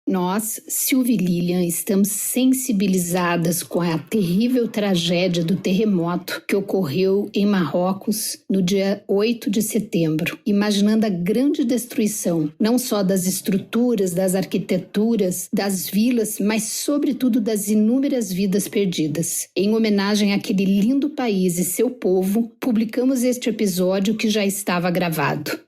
Nós, Silvia e Lilian, estamos sensibilizadas com a terrível tragédia do terremoto que ocorreu em Marrocos no dia 8 de setembro, imaginando a grande destruição, não só das estruturas, das arquiteturas, das vilas, mas sobretudo das inúmeras vidas perdidas. Em homenagem àquele lindo país e seu povo, publicamos este episódio que já estava gravado.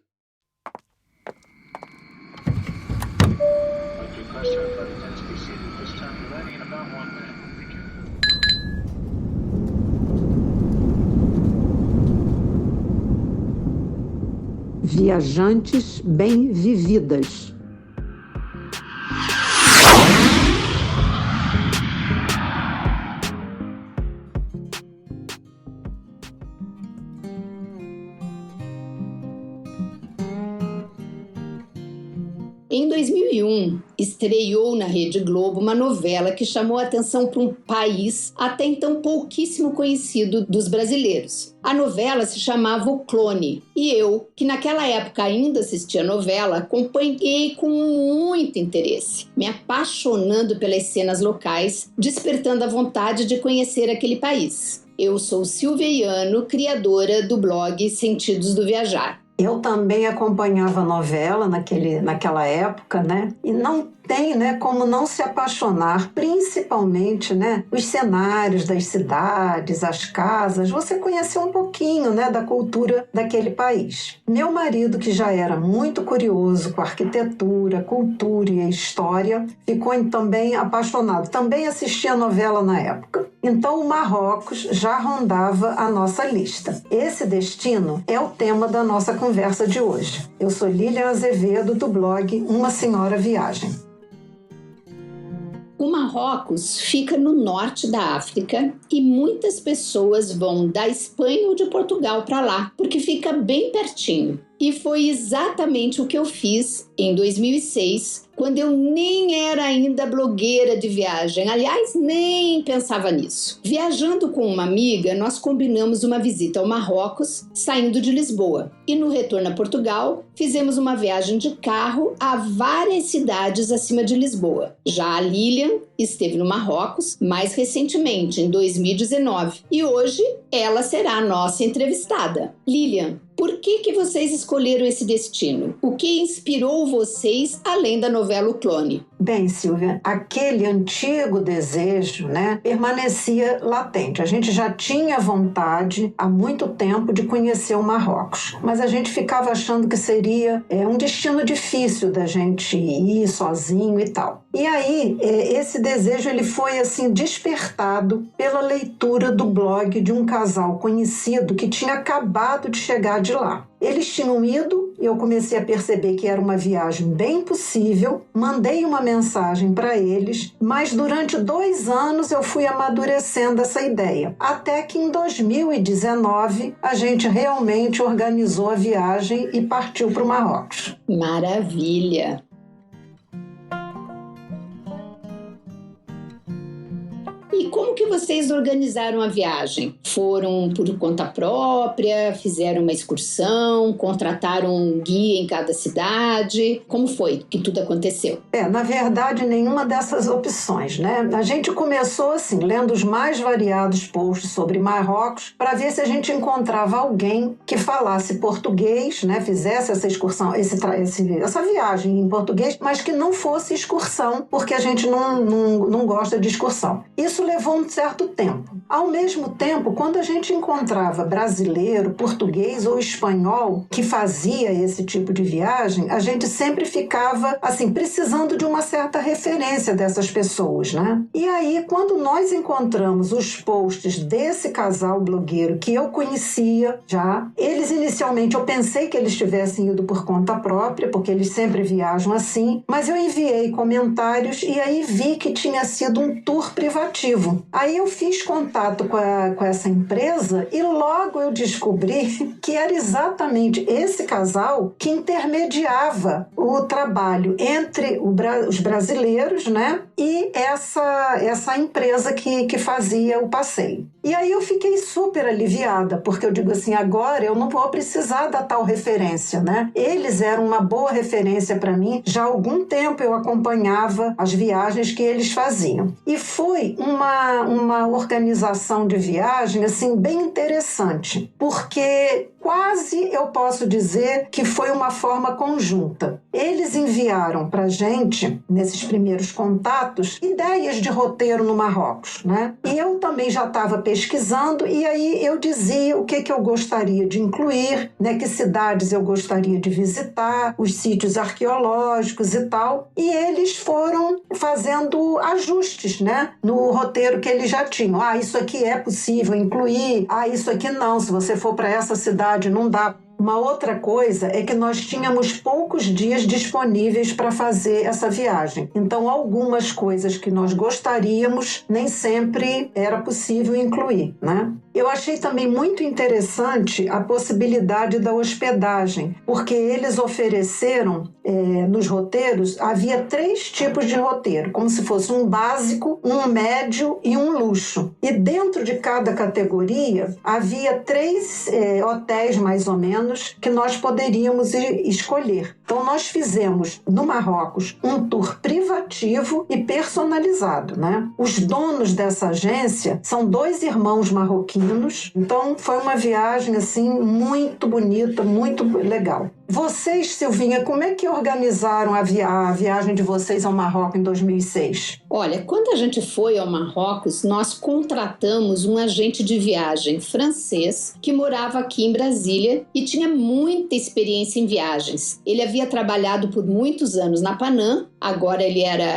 Viajantes bem-vividas. Em 2001, estreou na Rede Globo uma novela que chamou a atenção para um país até então pouquíssimo conhecido dos brasileiros. A novela se chamava O Clone e eu, que naquela época ainda assistia a novela, acompanhei com muito interesse, me apaixonando pelas cenas locais, despertando a vontade de conhecer aquele país. Eu sou Silvia Iano, criadora do blog Sentidos do Viajar. Eu também acompanhava a novela naquela época, né? E não tem, né, como não se apaixonar, principalmente, né, os cenários das cidades, as casas. Você conheceu um pouquinho, né, da cultura daquele país. Meu marido, que já era muito curioso com arquitetura, cultura e história, ficou também apaixonado. Também assistia a novela na época. Então, o Marrocos já rondava a nossa lista. Esse destino é o tema da nossa conversa de hoje. Eu sou Lilian Azevedo, do blog Uma Senhora Viagem. O Marrocos fica no norte da África e muitas pessoas vão da Espanha ou de Portugal para lá, porque fica bem pertinho. E foi exatamente o que eu fiz em 2006, quando eu nem era ainda blogueira de viagem. Aliás, nem pensava nisso. Viajando com uma amiga, nós combinamos uma visita ao Marrocos, saindo de Lisboa. E no retorno a Portugal, fizemos uma viagem de carro a várias cidades acima de Lisboa. Já a Lilian esteve no Marrocos mais recentemente, em 2019. E hoje, ela será a nossa entrevistada. Lilian, por que vocês escolheram esse destino? O que inspirou vocês, além da novela O Clone? Bem, Silvia, aquele antigo desejo, né, permanecia latente. A gente já tinha vontade há muito tempo de conhecer o Marrocos, mas a gente ficava achando que seria um destino difícil da gente ir sozinho e tal. E aí, esse desejo ele foi assim despertado pela leitura do blog de um casal conhecido que tinha acabado de chegar de lá. Eles tinham ido e eu comecei a perceber que era uma viagem bem possível. Mandei uma mensagem para eles, mas durante 2 anos eu fui amadurecendo essa ideia. Até que em 2019 a gente realmente organizou a viagem e partiu para o Marrocos. Maravilha! E como que vocês organizaram a viagem? Foram por conta própria? Fizeram uma excursão? Contrataram um guia em cada cidade? Como foi que tudo aconteceu? Na verdade, nenhuma dessas opções, né? A gente começou assim, lendo os mais variados posts sobre Marrocos para ver se a gente encontrava alguém que falasse português, né? Fizesse essa excursão, essa viagem em português, mas que não fosse excursão, porque a gente não gosta de excursão. Isso levou um certo tempo. Ao mesmo tempo, quando a gente encontrava brasileiro, português ou espanhol que fazia esse tipo de viagem, a gente sempre ficava assim, precisando de uma certa referência dessas pessoas, né? E aí, quando nós encontramos os posts desse casal blogueiro que eu conhecia já, eles inicialmente, eu pensei que eles tivessem ido por conta própria, porque eles sempre viajam assim, mas eu enviei comentários e aí vi que tinha sido um tour privativo privativo. Aí eu fiz contato com essa empresa e logo eu descobri que era exatamente esse casal que intermediava o trabalho entre os brasileiros, né, e essa empresa que fazia o passeio. E aí eu fiquei super aliviada, porque eu digo assim, agora eu não vou precisar da tal referência, né? Eles eram uma boa referência para mim. Já há algum tempo eu acompanhava as viagens que eles faziam. E foi uma organização de viagem, assim, bem interessante, porque quase eu posso dizer que foi uma forma conjunta. Eles enviaram para a gente, nesses primeiros contatos, ideias de roteiro no Marrocos, né? E eu também já estava pesquisando e aí eu dizia o que eu gostaria de incluir, né? Que cidades eu gostaria de visitar, os sítios arqueológicos e tal. E eles foram fazendo ajustes, né? No roteiro que eles já tinham. Ah, isso aqui é possível incluir. Ah, isso aqui não. Se você for para essa cidade, não dá. Uma outra coisa é que nós tínhamos poucos dias disponíveis para fazer essa viagem. Então, algumas coisas que nós gostaríamos nem sempre era possível incluir, né? Eu achei também muito interessante a possibilidade da hospedagem, porque eles ofereceram nos roteiros, havia 3 tipos de roteiro, como se fosse um básico, um médio e um luxo. E dentro de cada categoria havia 3 hotéis mais ou menos que nós poderíamos escolher. Então nós fizemos no Marrocos um tour privativo e personalizado, né? Os donos dessa agência são 2 irmãos marroquinos, então foi uma viagem assim muito bonita, muito legal. Vocês, Silvinha, como é que organizaram a viagem de vocês ao Marrocos em 2006? Olha, quando a gente foi ao Marrocos, nós contratamos um agente de viagem francês que morava aqui em Brasília e tinha muita experiência em viagens. Ele havia trabalhado por muitos anos na Panam, agora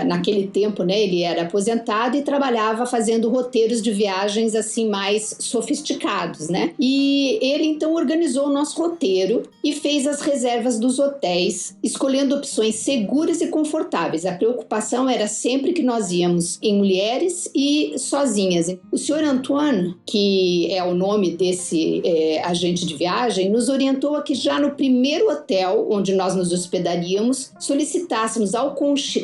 naquele tempo, né, ele era aposentado e trabalhava fazendo roteiros de viagens assim mais sofisticados, né? E ele então organizou o nosso roteiro e fez as reservas dos hotéis, escolhendo opções seguras e confortáveis. A preocupação era sempre que nós íamos em mulheres e sozinhas. O senhor Antoine, que é o nome desse agente de viagem, nos orientou a que já no primeiro hotel onde nós nos hospedaríamos, solicitássemos ao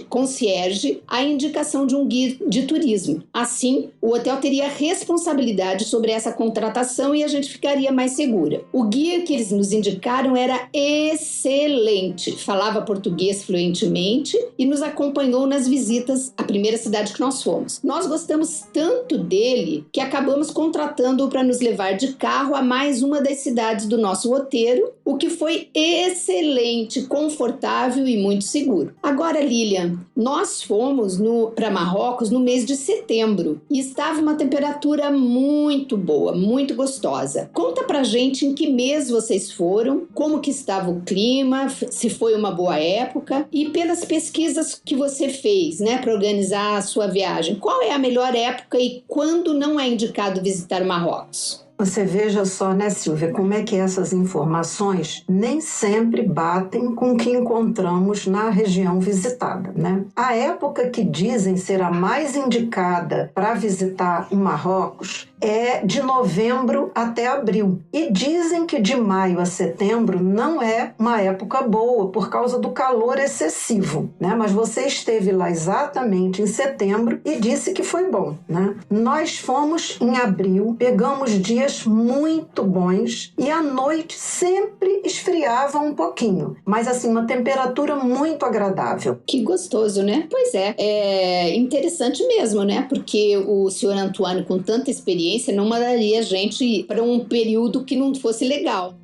concierge a indicação de um guia de turismo. Assim, o hotel teria responsabilidade sobre essa contratação e a gente ficaria mais segura. O guia que eles nos indicaram era excelente, falava português fluentemente e nos acompanhou nas visitas à primeira cidade que nós fomos. Nós gostamos tanto dele que acabamos contratando-o para nos levar de carro a mais uma das cidades do nosso roteiro, o que foi excelente, confortável e muito seguro. Agora, Lilian, nós fomos para Marrocos no mês de setembro e estava uma temperatura muito boa, muito gostosa. Conta pra gente em que mês vocês foram, como que estava o clima, se foi uma boa época e pelas pesquisas que você fez, né, para organizar a sua viagem. Qual é a melhor época e quando não é indicado visitar Marrocos? Você veja só, né, Silvia, como é que essas informações nem sempre batem com o que encontramos na região visitada, né? A época que dizem ser a mais indicada para visitar o Marrocos é de novembro até abril. E dizem que de maio a setembro não é uma época boa por causa do calor excessivo, né? Mas você esteve lá exatamente em setembro e disse que foi bom, né? Nós fomos em abril, pegamos dias muito bons e à noite sempre esfriava um pouquinho, mas assim, uma temperatura muito agradável. Que gostoso, né? Pois é interessante mesmo, né? Porque o senhor Antoine, com tanta experiência, não mandaria a gente para um período que não fosse legal.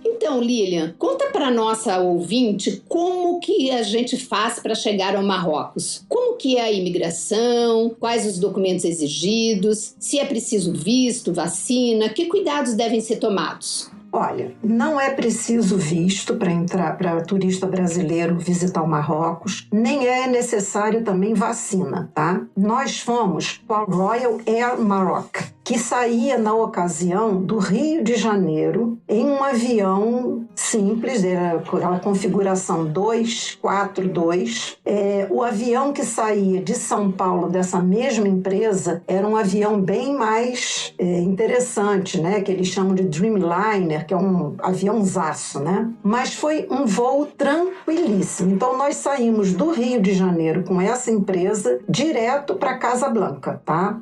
Então, Lilian, conta para nossa ouvinte como que a gente faz para chegar ao Marrocos. Como que é a imigração, quais os documentos exigidos, se é preciso visto, vacina, que cuidados devem ser tomados? Olha, não é preciso visto para turista brasileiro visitar o Marrocos, nem é necessário também vacina, tá? Nós fomos com a Royal Air Maroc, que saía na ocasião do Rio de Janeiro em um avião simples, era aquela configuração 242. O avião que saía de São Paulo dessa mesma empresa era um avião bem mais interessante, né? Que eles chamam de Dreamliner, que é um aviãozaço, né? Mas foi um voo tranquilíssimo. Então nós saímos do Rio de Janeiro com essa empresa direto para Casablanca, tá?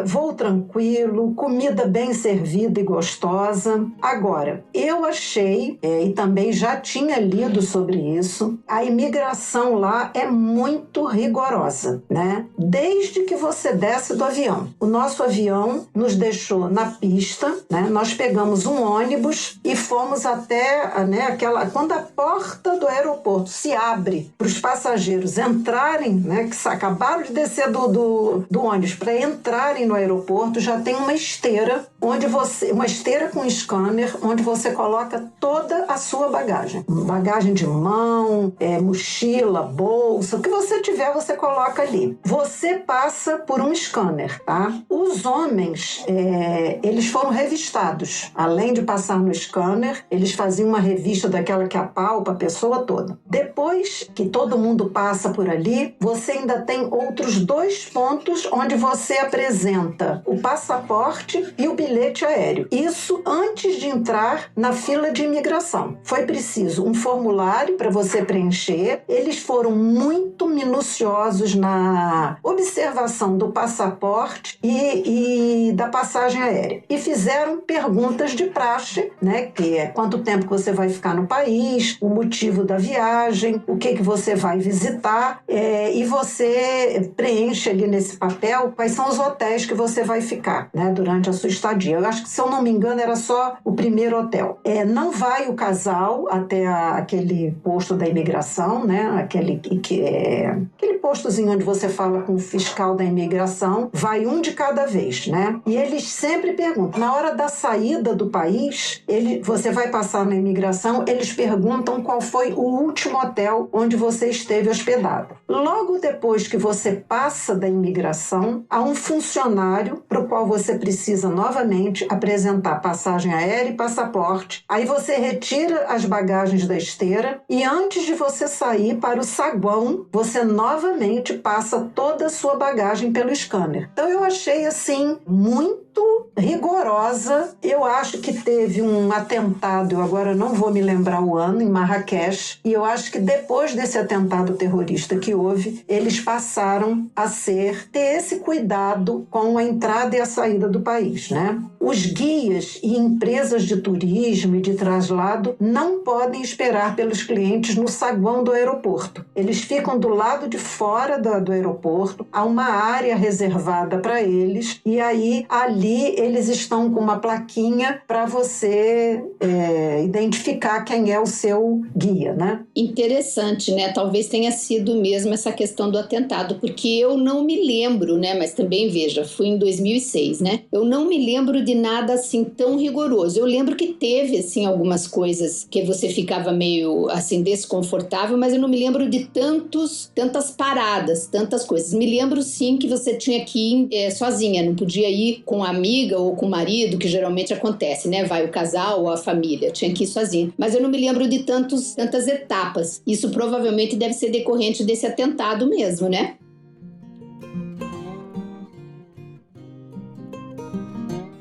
Voo tranquilo, comida bem servida e gostosa. Agora, eu achei, e também já tinha lido sobre isso, a imigração lá é muito rigorosa, né? Desde que você desce do avião. O nosso avião nos deixou na pista, né? Nós pegamos um ônibus e fomos até, né, quando a porta do aeroporto se abre para os passageiros entrarem, né, que acabaram de descer do ônibus para entrarem no aeroporto, já tem uma esteira uma esteira com scanner onde você coloca toda a sua bagagem de mão, mochila, bolsa, o que você tiver você coloca ali. Você passa por um scanner, tá? Os homens, eles foram revistados. Além de passar no scanner, eles faziam uma revista daquela que apalpa a pessoa toda. Depois que todo mundo passa por ali, você ainda tem outros 2 pontos onde você apresenta o passaporte e o bilhete aéreo. Isso antes de entrar na fila de imigração. Foi preciso um formulário para você preencher. Eles foram muito minuciosos na observação do passaporte e da passagem aérea. E fizeram perguntas de praxe, né? Que é quanto tempo você vai ficar no país, o motivo da viagem, o que você vai visitar, e você preenche ali nesse papel quais são os hotéis que você vai ficar, né, durante a sua estadia. Eu acho que, se eu não me engano, era só o primeiro hotel. Não vai o casal até aquele posto da imigração, né, aquele postozinho onde você fala com o fiscal da imigração, vai um de cada vez, né? E eles sempre perguntam, na hora da saída do país, você vai passar na imigração, eles perguntam qual foi o último hotel onde você esteve hospedado. Logo depois que você passa da imigração, há um funcionário para o qual você precisa novamente apresentar passagem aérea e passaporte. Aí você retira as bagagens da esteira e antes de você sair para o saguão, você novamente passa toda a sua bagagem pelo scanner. Então eu achei assim muito rigorosa. Eu acho que teve um atentado, eu agora não vou me lembrar o ano, em Marrakech, e eu acho que depois desse atentado terrorista que houve, eles passaram a ter esse cuidado com a entrada e a saída do país, né? Os guias e empresas de turismo e de traslado não podem esperar pelos clientes no saguão do aeroporto. Eles ficam do lado de fora do aeroporto, há uma área reservada para eles, e aí ali eles estão com uma plaquinha para você identificar quem é o seu guia, né? Interessante, né? Talvez tenha sido mesmo essa questão do atentado, porque eu não me lembro, né? Mas também, veja, fui em 2006, né? Eu não me lembro de nada assim tão rigoroso. Eu lembro que teve, assim, algumas coisas que você ficava meio, assim, desconfortável, mas eu não me lembro de tantas paradas, tantas coisas. Me lembro, sim, que você tinha que ir sozinha, não podia ir com a amiga ou com o marido, que geralmente acontece, né? Vai o casal ou a família, tinha que ir sozinha. Mas eu não me lembro de tantas etapas. Isso provavelmente deve ser decorrente desse atentado mesmo, né?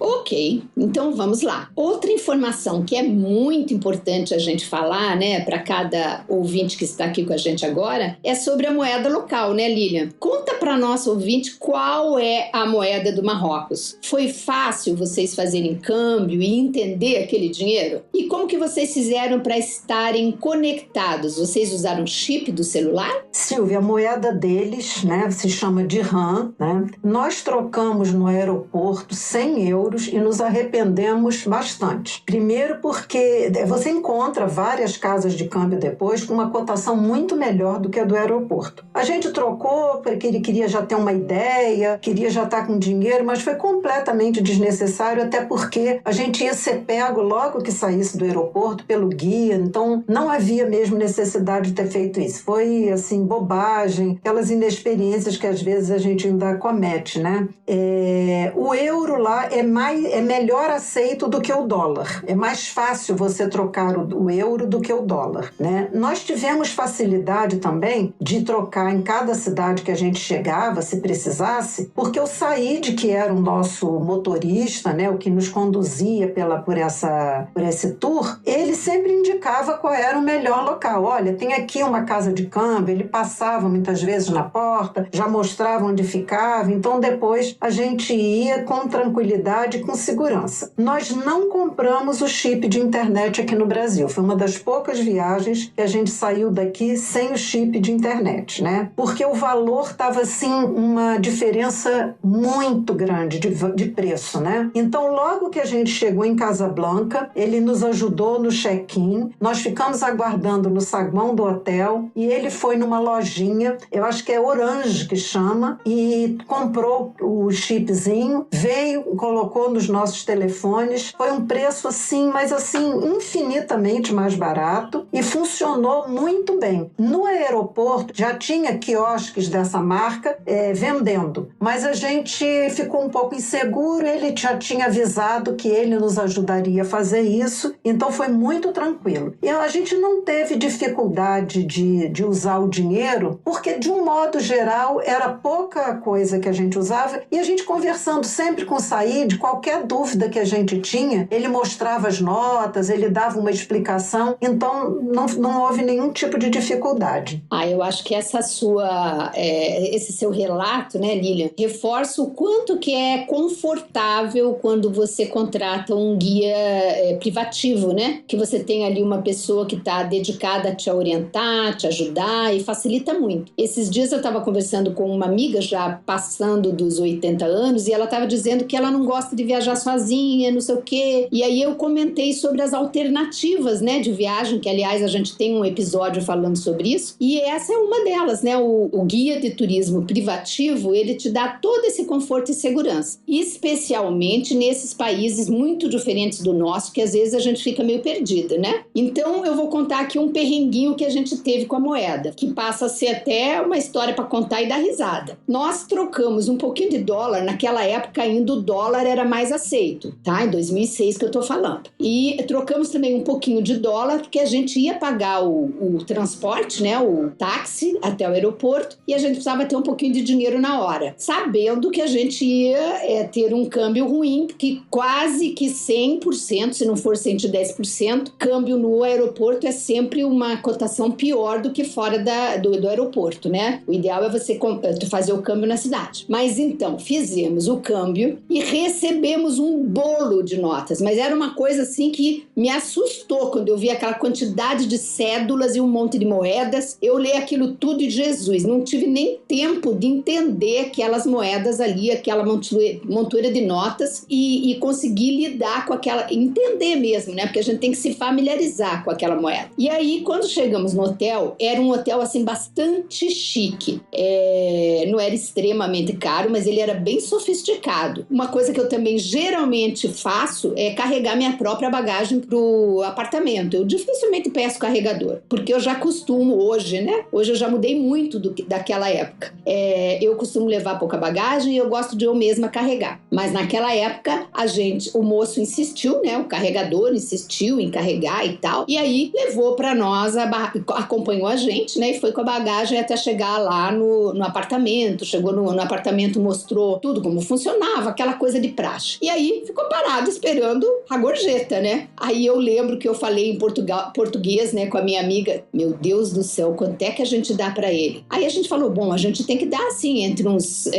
Ok, então vamos lá. Outra informação que é muito importante a gente falar, né, para cada ouvinte que está aqui com a gente agora, é sobre a moeda local, né, Lilian? Conta para nosso ouvinte qual é a moeda do Marrocos. Foi fácil vocês fazerem câmbio e entender aquele dinheiro? E como que vocês fizeram para estarem conectados? Vocês usaram chip do celular? Silvia, a moeda deles, né, se chama dirham, né? Nós trocamos no aeroporto 100 euros e nos arrependemos bastante. Primeiro porque você encontra várias casas de câmbio depois com uma cotação muito melhor do que a do aeroporto. A gente trocou porque ele queria já ter uma ideia, queria já estar com dinheiro, mas foi completamente desnecessário, até porque a gente ia ser pego logo que saísse do aeroporto pelo guia, então não havia mesmo necessidade de ter feito isso. Foi, assim, bobagem, aquelas inexperiências que às vezes a gente ainda comete, né? O euro lá é melhor aceito do que o dólar. É mais fácil você trocar o euro do que o dólar, né? Nós tivemos facilidade também de trocar em cada cidade que a gente chegava, se precisasse, porque o Said, que era o nosso motorista, né, o que nos conduzia por esse tour, ele sempre indicava qual era o melhor local. Olha, tem aqui uma casa de câmbio, ele passava muitas vezes na porta, já mostrava onde ficava, então depois a gente ia com tranquilidade e com segurança. Nós não compramos o chip de internet aqui no Brasil. Foi uma das poucas viagens que a gente saiu daqui sem o chip de internet, né? Porque o valor estava, assim, uma diferença muito grande de preço, né? Então, logo que a gente chegou em Casablanca, ele nos ajudou no check-in, nós ficamos aguardando no saguão do hotel e ele foi numa lojinha, eu acho que é Orange que chama, e comprou o chipzinho, veio, colocou nos nossos telefones, foi um preço assim, mas assim, infinitamente mais barato e funcionou muito bem. No aeroporto já tinha quiosques dessa marca vendendo, mas a gente ficou um pouco inseguro, ele já tinha avisado que ele nos ajudaria a fazer isso, então foi muito tranquilo. E a gente não teve dificuldade de usar o dinheiro, porque de um modo geral era pouca coisa que a gente usava e a gente conversando sempre com o Said, qualquer dúvida que a gente tinha, ele mostrava as notas, ele dava uma explicação, então não houve nenhum tipo de dificuldade. Eu acho que esse seu relato, né, Lilian, reforça o quanto que é confortável quando você contrata um guia privativo, né? Que você tem ali uma pessoa que está dedicada a te orientar, te ajudar e facilita muito. Esses dias eu estava conversando com uma amiga já passando dos 80 anos e ela estava dizendo que ela não gosta de viajar sozinha, não sei o quê. E aí eu comentei sobre as alternativas, né, de viagem, que aliás a gente tem um episódio falando sobre isso. E essa é uma delas, né? O guia de turismo privativo, ele te dá todo esse conforto e segurança. Especialmente nesses países muito diferentes do nosso, que às vezes a gente fica meio perdida, né? Então eu vou contar aqui um perrenguinho que a gente teve com a moeda, que passa a ser até uma história para contar e dar risada. Nós trocamos um pouquinho de dólar, naquela época ainda o dólar era mais aceito, tá? Em 2006 que eu tô falando. E trocamos também um pouquinho de dólar, porque a gente ia pagar o transporte, né? O táxi até o aeroporto, e a gente precisava ter um pouquinho de dinheiro na hora, sabendo que a gente ia ter um câmbio ruim, que quase que 100%, se não for 110%, câmbio no aeroporto é sempre uma cotação pior do que fora do aeroporto, né? O ideal é você fazer o câmbio na cidade. Mas então, fizemos o câmbio e recebemos um bolo de notas, mas era uma coisa assim que me assustou quando eu vi aquela quantidade de cédulas e um monte de moedas. Eu li aquilo tudo e Jesus, não tive nem tempo de entender aquelas moedas ali, aquela montura de notas e conseguir lidar com aquela, entender mesmo, né? Porque a gente tem que se familiarizar com aquela moeda. E aí, quando chegamos no hotel, era um hotel assim bastante chique. Não era extremamente caro, mas ele era bem sofisticado. Uma coisa que eu também geralmente faço é carregar minha própria bagagem pro apartamento. Eu dificilmente peço carregador, porque eu já costumo hoje, né? Hoje eu já mudei muito daquela época. Eu costumo levar pouca bagagem e eu gosto de eu mesma carregar. Mas naquela época, o moço insistiu, né? O carregador insistiu em carregar e tal. E aí levou para nós, acompanhou a gente, né? E foi com a bagagem até chegar lá no apartamento. Chegou no apartamento, mostrou tudo como funcionava, aquela coisa de praxe. E aí ficou parado esperando a gorjeta, né? Aí eu lembro que eu falei em português, né, com a minha amiga. Meu Deus do céu, quanto é que a gente dá para ele? Aí a gente falou, bom, a gente tem que dar assim, entre uns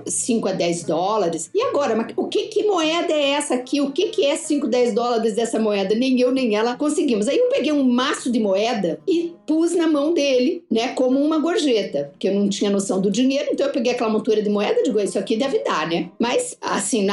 5 a 10 dólares. E agora, mas que moeda é essa aqui? O que é 5, 10 dólares dessa moeda? Nem eu, nem ela conseguimos. Aí eu peguei um maço de moeda e pus na mão dele, né, como uma gorjeta, porque eu não tinha noção do dinheiro, então eu peguei aquela montura de moeda e digo, isso aqui deve dar, né? Mas, assim,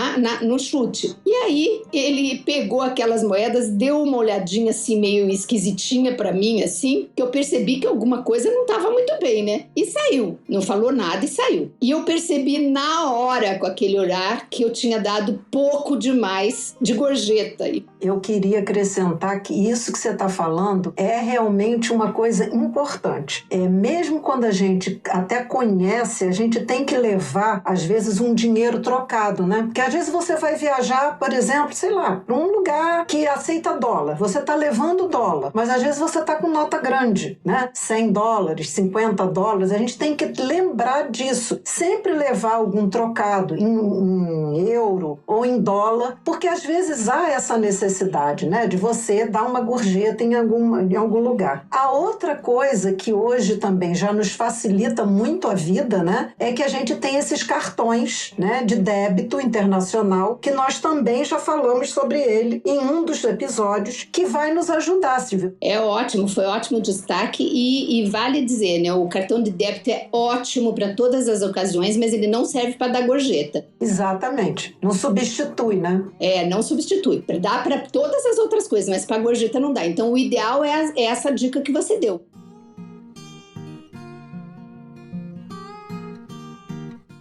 no chute. E aí ele pegou aquelas moedas, deu uma olhadinha assim meio esquisitinha pra mim, assim, que eu percebi que alguma coisa não estava muito bem, né? E saiu. Não falou nada e saiu. E eu percebi na hora, com aquele olhar, que eu tinha dado pouco demais de gorjeta. Eu queria acrescentar que isso que você está falando é realmente uma coisa importante. Mesmo quando a gente até conhece, a gente tem que levar, às vezes, um dinheiro trocado, né? Porque às vezes você vai viajar, por exemplo, sei lá, para um lugar que aceita dólar. Você está levando dólar, mas às vezes você está com nota grande, né? $100, $50. A gente tem que lembrar disso. Sempre levar algum trocado em euro ou em dólar, porque às vezes há essa necessidade, né? De você dar uma gorjeta em algum lugar. A outra coisa que hoje também já nos facilita muito a vida, né? É que a gente tem esses cartões, né? De débito internacional, que nós também já falamos sobre ele em um dos episódios, que vai nos ajudar, Silvia. É ótimo, foi ótimo destaque e vale dizer, né? O cartão de débito é ótimo para todas as ocasiões, mas ele não serve para dar gorjeta. Exatamente. Não substitui, né? Não substitui. Dá para todas as outras coisas, mas para gorjeta não dá. Então o ideal é essa dica que você deu.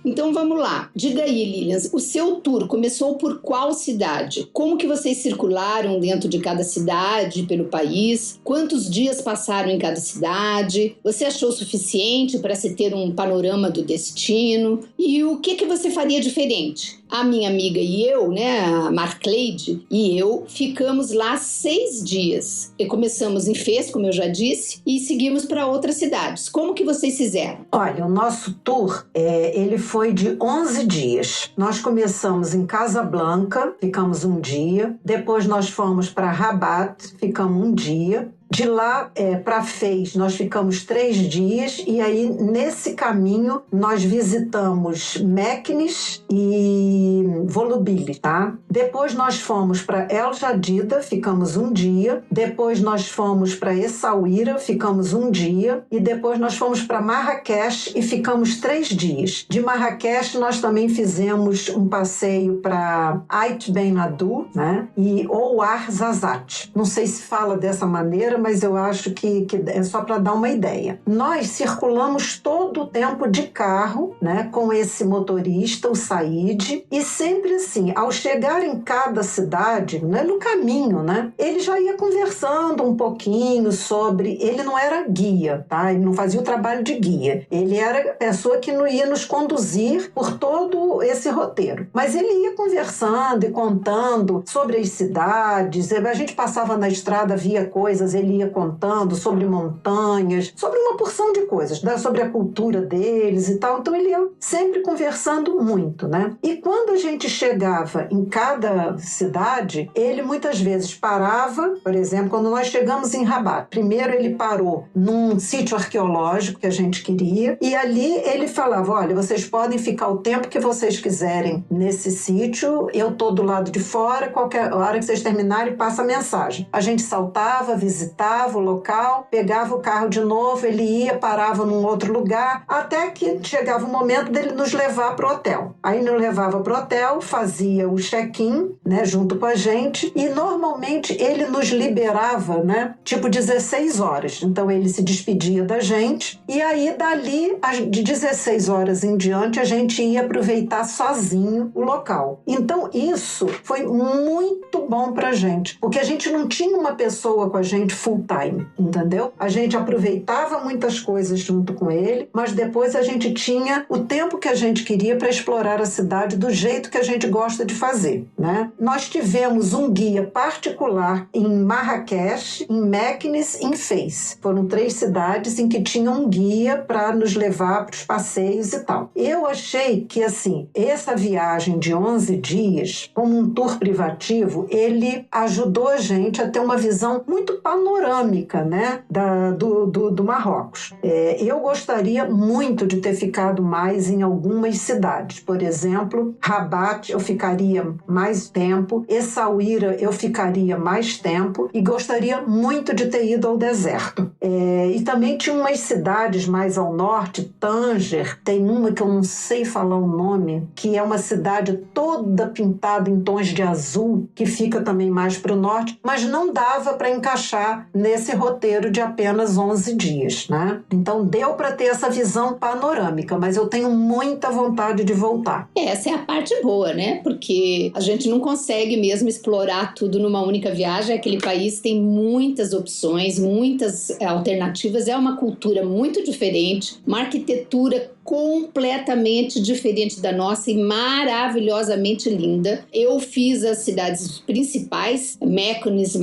Então vamos lá. Diga aí, Lilian, o seu tour começou por qual cidade? Como que vocês circularam dentro de cada cidade, pelo país? Quantos dias passaram em cada cidade? Você achou suficiente para se ter um panorama do destino? E o que você faria diferente? A minha amiga e eu, né, a Marcleide e eu, ficamos lá 6 dias. E começamos em Fez, como eu já disse, e seguimos para outras cidades. Como que vocês fizeram? Olha, o nosso tour, ele foi de 11 dias. Nós começamos em Casablanca, ficamos um dia. Depois nós fomos para Rabat, ficamos um dia. De lá para Fez, nós ficamos 3 dias e aí, nesse caminho, nós visitamos Meknes e Volubilis, tá? Depois nós fomos para El Jadida, ficamos um dia. Depois nós fomos para Essaouira, ficamos um dia. E depois nós fomos para Marrakech e ficamos 3 dias. De Marrakech, nós também fizemos um passeio para Ait Ben Haddou, né? E Ouarzazate. Não sei se fala dessa maneira, mas eu acho que é só para dar uma ideia. Nós circulamos todo o tempo de carro, né, com esse motorista, o Said, e sempre assim, ao chegar em cada cidade, né, no caminho, né, ele já ia conversando um pouquinho sobre... Ele não era guia, tá? Ele não fazia o trabalho de guia. Ele era a pessoa que não ia nos conduzir por todo esse roteiro. Mas ele ia conversando e contando sobre as cidades. A gente passava na estrada, via coisas, ele ia contando sobre montanhas, sobre uma porção de coisas, né? Sobre a cultura deles e tal. Então ele ia sempre conversando muito, né? E quando a gente chegava em cada cidade, ele muitas vezes parava, por exemplo, quando nós chegamos em Rabat. Primeiro ele parou num sítio arqueológico que a gente queria e ali ele falava, olha, vocês podem ficar o tempo que vocês quiserem nesse sítio, eu tô do lado de fora, qualquer hora que vocês terminarem, passa a mensagem. A gente saltava, visitava o local, pegava o carro de novo, ele ia, parava num outro lugar, até que chegava o momento dele nos levar para o hotel. Aí nos levava para o hotel, fazia o check-in, né, junto com a gente, e normalmente ele nos liberava, né, tipo 16 horas. Então ele se despedia da gente, e aí dali, de 16 horas em diante, a gente ia aproveitar sozinho o local. Então isso foi muito bom pra gente, porque a gente não tinha uma pessoa com a gente full time, entendeu? A gente aproveitava muitas coisas junto com ele, mas depois a gente tinha o tempo que a gente queria para explorar a cidade do jeito que a gente gosta de fazer, né? Nós tivemos um guia particular em Marrakech, em Meknes e em Fez. Foram 3 cidades em que tinha um guia para nos levar para os passeios e tal. Eu achei que, assim, essa viagem de 11 dias, como um tour privativo, ele ajudou a gente a ter uma visão muito panorâmica panorâmica, né, do Marrocos. Eu gostaria muito de ter ficado mais em algumas cidades. Por exemplo, Rabat eu ficaria mais tempo, Essaouira eu ficaria mais tempo e gostaria muito de ter ido ao deserto. E também tinha umas cidades mais ao norte, Tanger, tem uma que eu não sei falar o nome, que é uma cidade toda pintada em tons de azul, que fica também mais para o norte, mas não dava para encaixar nesse roteiro de apenas 11 dias, né? Então deu para ter essa visão panorâmica, mas eu tenho muita vontade de voltar. Essa é a parte boa, né? Porque a gente não consegue mesmo explorar tudo numa única viagem. Aquele país tem muitas opções, muitas alternativas, é uma cultura muito diferente, uma arquitetura completamente diferente da nossa e maravilhosamente linda. Eu fiz as cidades principais, Mequinez,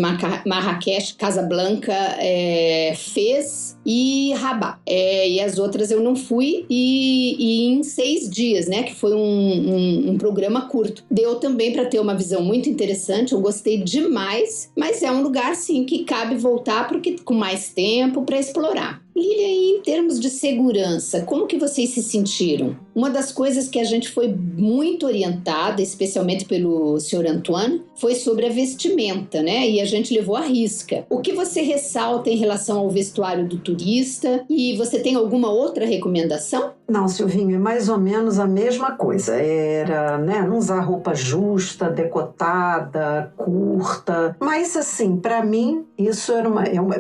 Marrakech, Casablanca, Fez e Rabat. E as outras eu não fui e em 6 dias, né, que foi um programa curto. Deu também para ter uma visão muito interessante, eu gostei demais, mas é um lugar, sim, que cabe voltar porque com mais tempo para explorar. E em termos de segurança, como que vocês se sentiram? Uma das coisas que a gente foi muito orientada, especialmente pelo Sr. Antoine, foi sobre a vestimenta, né? E a gente levou à risca. O que você ressalta em relação ao vestuário do turista? E você tem alguma outra recomendação? Não, Silvinho, é mais ou menos a mesma coisa. Era, né, não usar roupa justa, decotada, curta. Mas, assim, para mim, isso era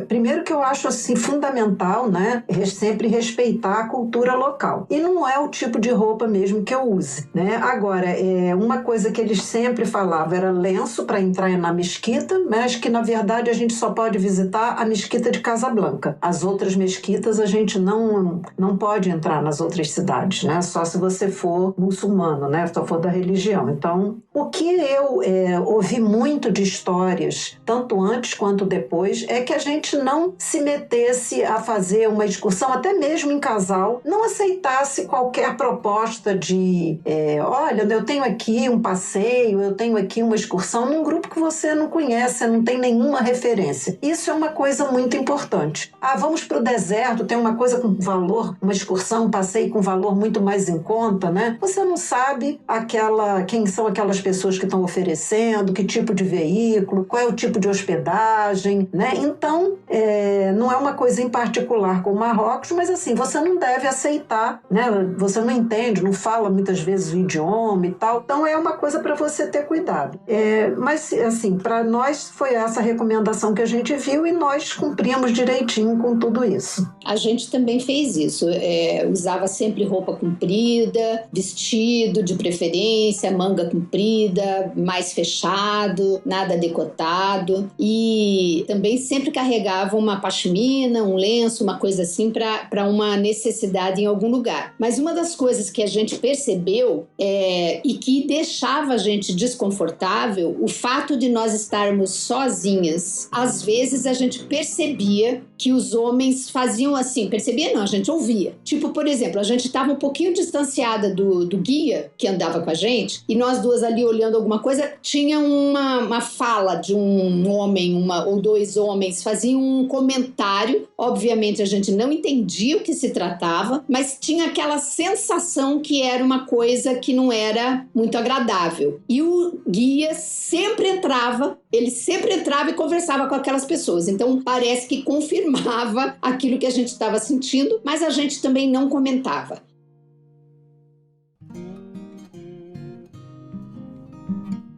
primeiro que eu acho, assim, fundamental, né, sempre respeitar a cultura local. E não é o tipo de roupa mesmo que eu use, né? Agora, uma coisa que eles sempre falavam era lenço para entrar na mesquita, mas que, na verdade, a gente só pode visitar a mesquita de Casablanca. As outras mesquitas a gente não pode entrar nas outras cidades, né? Só se você for muçulmano, né? Só for da religião. Então, o que eu ouvi muito de histórias, tanto antes quanto depois, é que a gente não se metesse a fazer uma excursão, até mesmo em casal, não aceitasse qualquer proposta de olha, eu tenho aqui um passeio, eu tenho aqui uma excursão num grupo que você não conhece, não tem nenhuma referência. Isso é uma coisa muito importante. Vamos para o deserto, tem uma coisa com valor, uma excursão, um passeio com valor muito mais em conta, né? Você não sabe quem são aquelas pessoas que estão oferecendo, que tipo de veículo, qual é o tipo de hospedagem, né? Então, não é uma coisa em particular com o Marrocos, mas assim, você não deve aceitar, né? Você não entende, não fala muitas vezes o idioma e tal, então é uma coisa para você ter cuidado. Mas, assim, para nós foi essa recomendação que a gente viu e nós cumprimos direitinho com tudo isso. A gente também fez isso, usava sempre roupa comprida, vestido de preferência, manga comprida, mais fechado, nada decotado, e também sempre carregava uma pashmina, um lenço, uma coisa assim para uma necessidade em algum lugar. Mas uma das coisas que a gente percebeu e que deixava a gente desconfortável, o fato de nós estarmos sozinhas. Às vezes a gente percebia que os homens faziam assim, percebia não, a gente ouvia. Tipo, por exemplo, a gente estava um pouquinho distanciada do guia que andava com a gente e nós duas ali olhando alguma coisa, tinha uma fala de um homem, ou 2 homens, faziam um comentário. Obviamente a gente não entendia o que se tratava, mas tinha aquela sensação que era uma coisa que não era muito agradável. E o guia sempre entrava e conversava com aquelas pessoas. Então parece que confirmava aquilo que a gente estava sentindo, mas a gente também não comentava.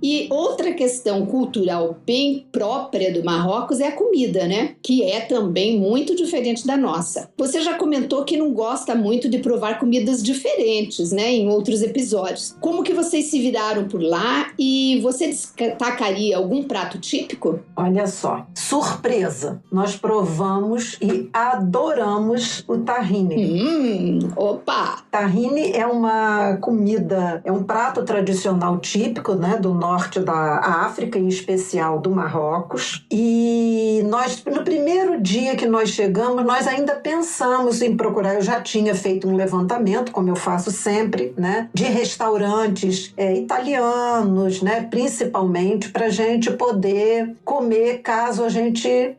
E outra questão cultural bem própria do Marrocos é a comida, né? Que é também muito diferente da nossa. Você já comentou que não gosta muito de provar comidas diferentes, né? Em outros episódios. Como que vocês se viraram por lá e você destacaria algum prato típico? Olha só, surpresa! Nós provamos e adoramos o tahine. Opa! Tahine é uma comida, é um prato tradicional típico, né, do norte norte da África, em especial do Marrocos. E nós, no primeiro dia que nós chegamos, nós ainda pensamos em procurar. Eu já tinha feito um levantamento, como eu faço sempre, né, de restaurantes italianos, né, principalmente, para a gente poder comer caso a gente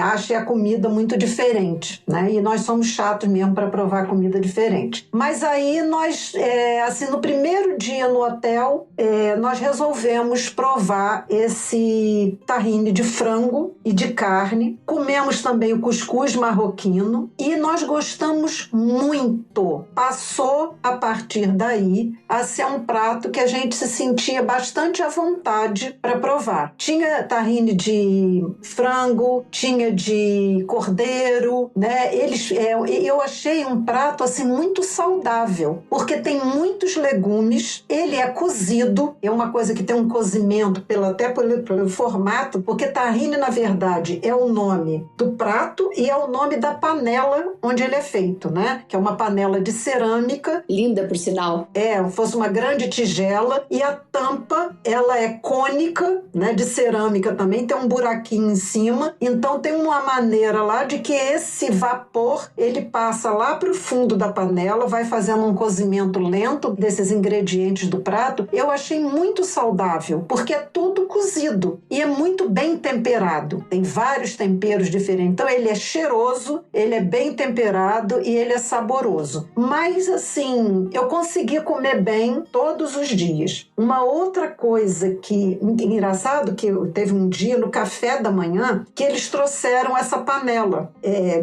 ache a comida muito diferente, né? E nós somos chatos mesmo para provar comida diferente. Mas aí nós, no primeiro dia no hotel, nós resolvemos provar esse tahine de frango e de carne. Comemos também o cuscuz marroquino e nós gostamos muito. Passou, a partir daí, a ser um prato que a gente se sentia bastante à vontade para provar. Tinha tahine de frango, tinha de cordeiro, né? Eu achei um prato assim muito saudável, porque tem muitos legumes, ele é cozido, é uma coisa que tem um cozimento até pelo formato, porque tahine, na verdade, é o nome do prato e é o nome da panela onde ele é feito, né? Que é uma panela de cerâmica. Linda, por sinal. Fosse uma grande tigela, e a tampa, ela é cônica, né? De cerâmica também, tem um buraquinho em cima, então tem uma maneira lá de que esse vapor, ele passa lá para o fundo da panela, vai fazendo um cozimento lento desses ingredientes do prato. Eu achei muito saudável, porque é tudo cozido e é muito bem temperado. Tem vários temperos diferentes, então ele é cheiroso, ele é bem temperado e ele é saboroso. Mas assim, eu consegui comer bem todos os dias. Uma outra coisa que engraçado, que teve um dia no café da manhã que eles trouxeram essa panela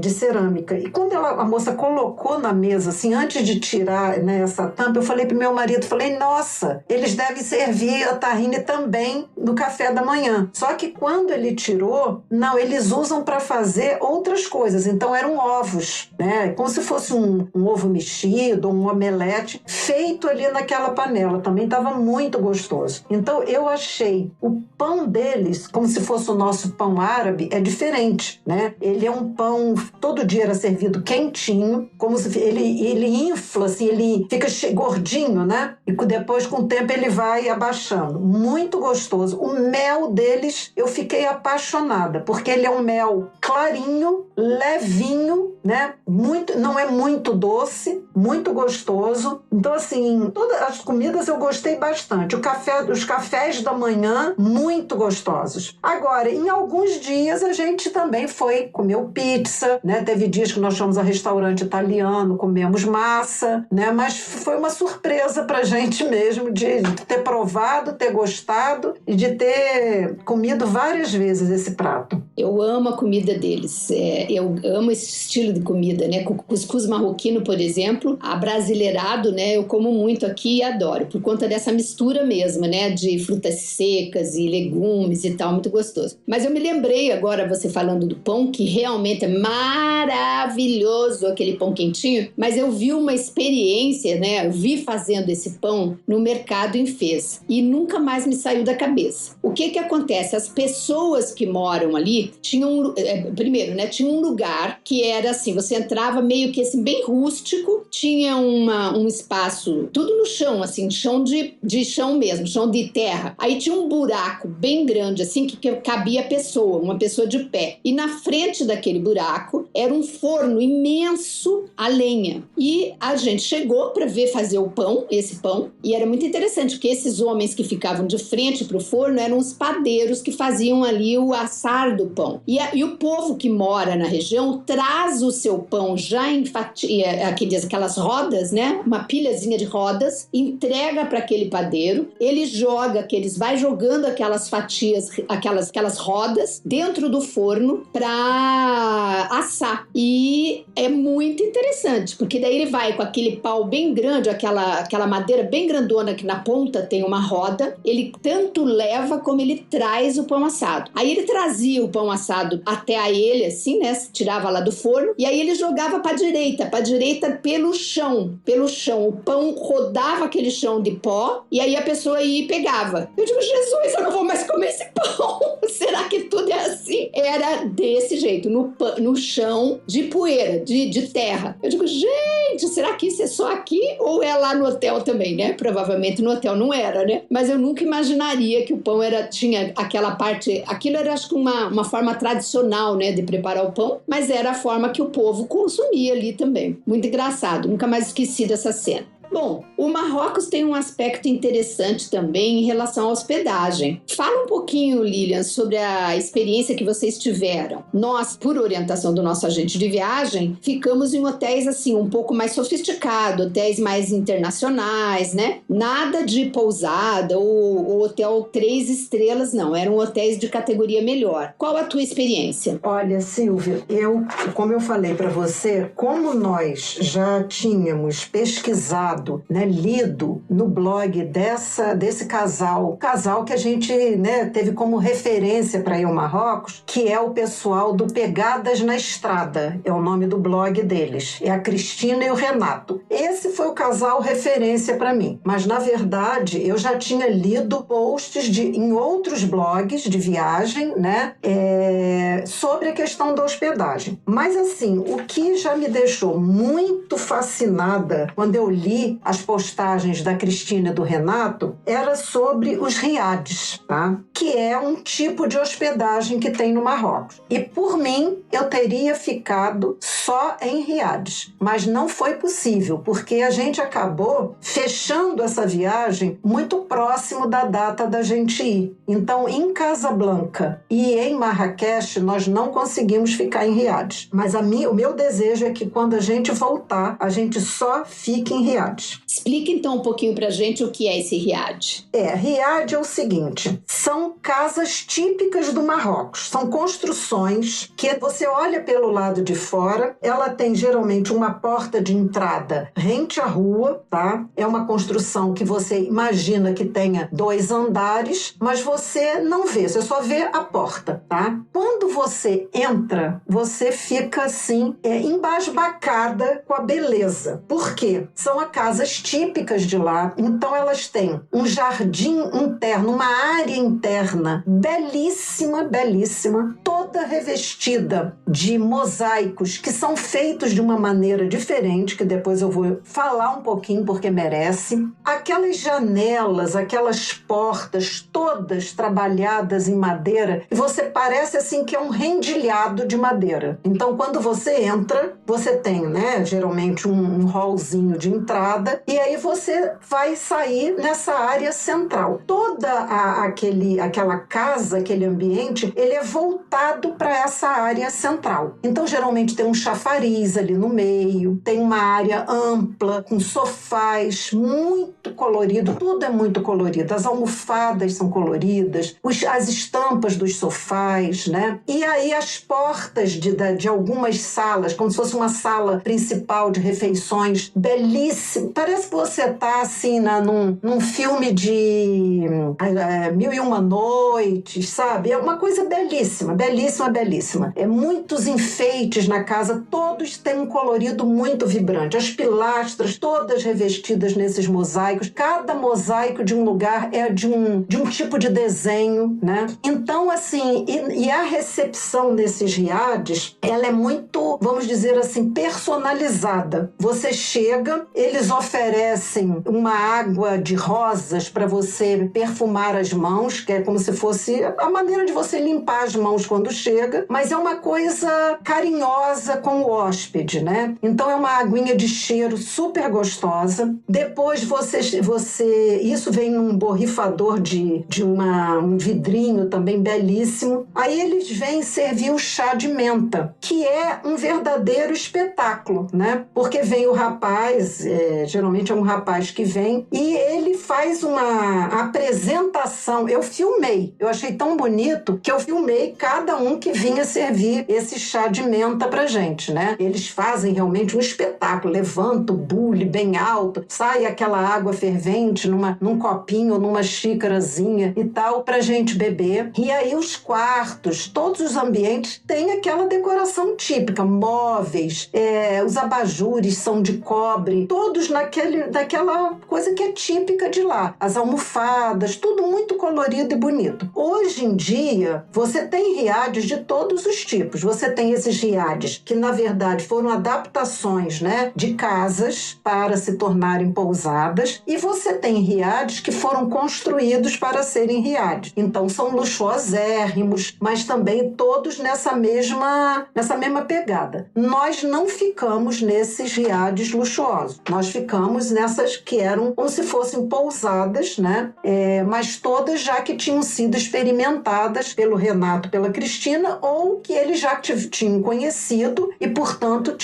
de cerâmica, e quando a moça colocou na mesa, assim, antes de tirar, né, essa tampa, eu falei pro meu marido, nossa, eles devem servir a tahine também no café da manhã. Só que quando ele tirou, não, eles usam para fazer outras coisas. Então eram ovos, né, como se fosse um ovo mexido, um omelete feito ali naquela panela. Também estava muito gostoso. Então eu achei o pão deles, como se fosse o nosso pão árabe, é diferente, né? Ele é um pão, todo dia era servido quentinho, como se ele infla, assim, ele fica gordinho, né? E depois, com o tempo, ele vai abaixando. Muito gostoso. O mel deles, eu fiquei apaixonada, porque ele é um mel clarinho, levinho, né? Não é muito doce, muito gostoso. Então, assim, todas as comidas eu gostei bastante. Os cafés da manhã, muito gostosos. Agora, em alguns dias, a gente também comeu pizza, né? Teve dias que nós fomos a restaurante italiano, comemos massa, né? Mas foi uma surpresa pra gente mesmo de ter provado, ter gostado e de ter comido várias vezes esse prato. Eu amo a comida deles. Eu amo esse estilo de comida, né? Cuscuz marroquino, por exemplo, abrasileirado, né? Eu como muito aqui e adoro, por conta dessa mistura mesmo, né? De frutas secas e legumes e tal, muito gostoso. Mas eu me lembrei agora, você falando do pão, que realmente é maravilhoso aquele pão quentinho, mas eu vi uma experiência, né? Eu vi fazendo esse pão no mercado em Fez e nunca mais me saiu da cabeça. O que acontece? As pessoas que moram ali tinham, primeiro, né? Tinha um lugar que era assim, você entrava meio que assim, bem rústico, tinha um espaço, tudo no chão, assim, chão de chão mesmo, chão de terra. Aí tinha um buraco bem grande, assim, que cabia uma pessoa de pé. E na frente daquele buraco era um forno imenso a lenha. E a gente chegou para ver fazer esse pão, e era muito interessante, porque esses homens que ficavam de frente para o forno eram os padeiros que faziam ali o assar do pão. E o povo que mora na região traz o seu pão já em fatia, aquelas rodas, né? Uma pilhazinha de rodas, entrega para aquele padeiro, ele vai jogando aquelas fatias, aquelas rodas dentro do forno para assar. E é muito interessante, porque daí ele vai com aquele pau bem grande, aquela madeira bem grandona que na ponta tem uma roda, ele tanto leva como ele traz o pão assado. Aí ele trazia o pão assado até a ele, assim, né? Tirava lá do forno, e aí ele jogava para direita pelo chão. O pão rodava aquele chão de pó, e aí a pessoa ia e pegava. Eu digo, Jesus, eu não vou mais comer esse pão. Será que tudo é assim? Era desse jeito, no chão de poeira, de terra. Eu digo, gente, gente, será que isso é só aqui ou é lá no hotel também, né? Provavelmente no hotel não era, né? Mas eu nunca imaginaria que o pão tinha aquela parte, aquilo era acho que uma forma tradicional, né, de preparar o pão, mas era a forma que o povo consumia ali também. Muito engraçado, nunca mais esqueci dessa cena. Bom, o Marrocos tem um aspecto interessante também em relação à hospedagem. Fala um pouquinho, Lilian, sobre a experiência que vocês tiveram. Nós, por orientação do nosso agente de viagem, ficamos em hotéis assim um pouco mais sofisticados, hotéis mais internacionais, né? Nada de pousada ou hotel 3 estrelas, não. Eram hotéis de categoria melhor. Qual a tua experiência? Olha, Silvia, como eu falei para você, como nós já tínhamos pesquisado, né, lido no blog desse casal que a gente, né, teve como referência para ir ao Marrocos, que é o pessoal do Pegadas na Estrada, é o nome do blog deles, é a Cristina e o Renato. Esse foi o casal referência para mim, mas na verdade eu já tinha lido posts em outros blogs de viagem, né, sobre a questão da hospedagem. Mas assim, o que já me deixou muito fascinada quando eu li as postagens da Cristina e do Renato era sobre os riades, tá? Que é um tipo de hospedagem que tem no Marrocos. E por mim, eu teria ficado só em riades, mas não foi possível, porque a gente acabou fechando essa viagem muito próximo da data da gente ir. Então, em Casablanca e em Marrakech, nós não conseguimos ficar em riades. Mas o meu desejo é que quando a gente voltar, a gente só fique em riades. Explica então um pouquinho pra gente o que é esse riad. Riad é o seguinte, são casas típicas do Marrocos, são construções que você olha pelo lado de fora, ela tem geralmente uma porta de entrada rente à rua, tá? É uma construção que você imagina que tenha 2 andares, mas você não vê, você só vê a porta, tá? Quando você entra, você fica assim, embasbacada com a beleza. Por quê? São casas típicas de lá, então elas têm um jardim interno, uma área interna belíssima, belíssima, toda revestida de mosaicos que são feitos de uma maneira diferente, que depois eu vou falar um pouquinho porque merece. Aquelas janelas, aquelas portas todas trabalhadas em madeira, e você parece assim que é um rendilhado de madeira. Então quando você entra, você tem, né, geralmente um hallzinho de entrada, e aí você vai sair nessa área central. Toda aquela casa, aquele ambiente, ele é voltado para essa área central. Então, geralmente tem um chafariz ali no meio, tem uma área ampla, com sofás, muito colorido, tudo é muito colorido. As almofadas são coloridas, as estampas dos sofás, né? E aí as portas de algumas salas, como se fosse uma sala principal de refeições, belíssima. Parece que você está assim, num filme de 1001 Noites, sabe? É uma coisa belíssima, belíssima, belíssima. Muitos enfeites na casa, todos têm um colorido muito vibrante. As pilastras, todas revestidas nesses mosaicos. Cada mosaico de um lugar é de um tipo de desenho, né? Então, assim, e a recepção desses riades, ela é muito, vamos dizer assim, personalizada. Você chega, eles oferecem uma água de rosas para você perfumar as mãos, que é como se fosse a maneira de você limpar as mãos quando chega, mas é uma coisa carinhosa com o hóspede, né? Então é uma aguinha de cheiro super gostosa. Depois isso vem num borrifador de um vidrinho também belíssimo. Aí eles vêm servir o chá de menta, que é um verdadeiro espetáculo, né? Porque vem o rapaz, geralmente é um rapaz que vem, e ele faz uma apresentação. Eu filmei, eu achei tão bonito que eu filmei cada um que vinha servir esse chá de menta pra gente, né? Eles fazem realmente um espetáculo, levanta o bule bem alto, sai aquela água fervente num copinho, numa xícarazinha e tal, pra gente beber. E aí os quartos, todos os ambientes têm aquela decoração típica, móveis, os abajures são de cobre, todos daquela coisa que é típica de lá. As almofadas, tudo muito colorido e bonito. Hoje em dia, você tem riad riades de todos os tipos. Você tem esses riades que, na verdade, foram adaptações, né, de casas para se tornarem pousadas, e você tem riades que foram construídos para serem riades. Então, são luxuosérrimos, mas também todos nessa mesma pegada. Nós não ficamos nesses riades luxuosos. Nós ficamos nessas que eram como se fossem pousadas, né? Mas todas já que tinham sido experimentadas pelo Renato, pela Cristina, ou que eles já tinham conhecido e, portanto,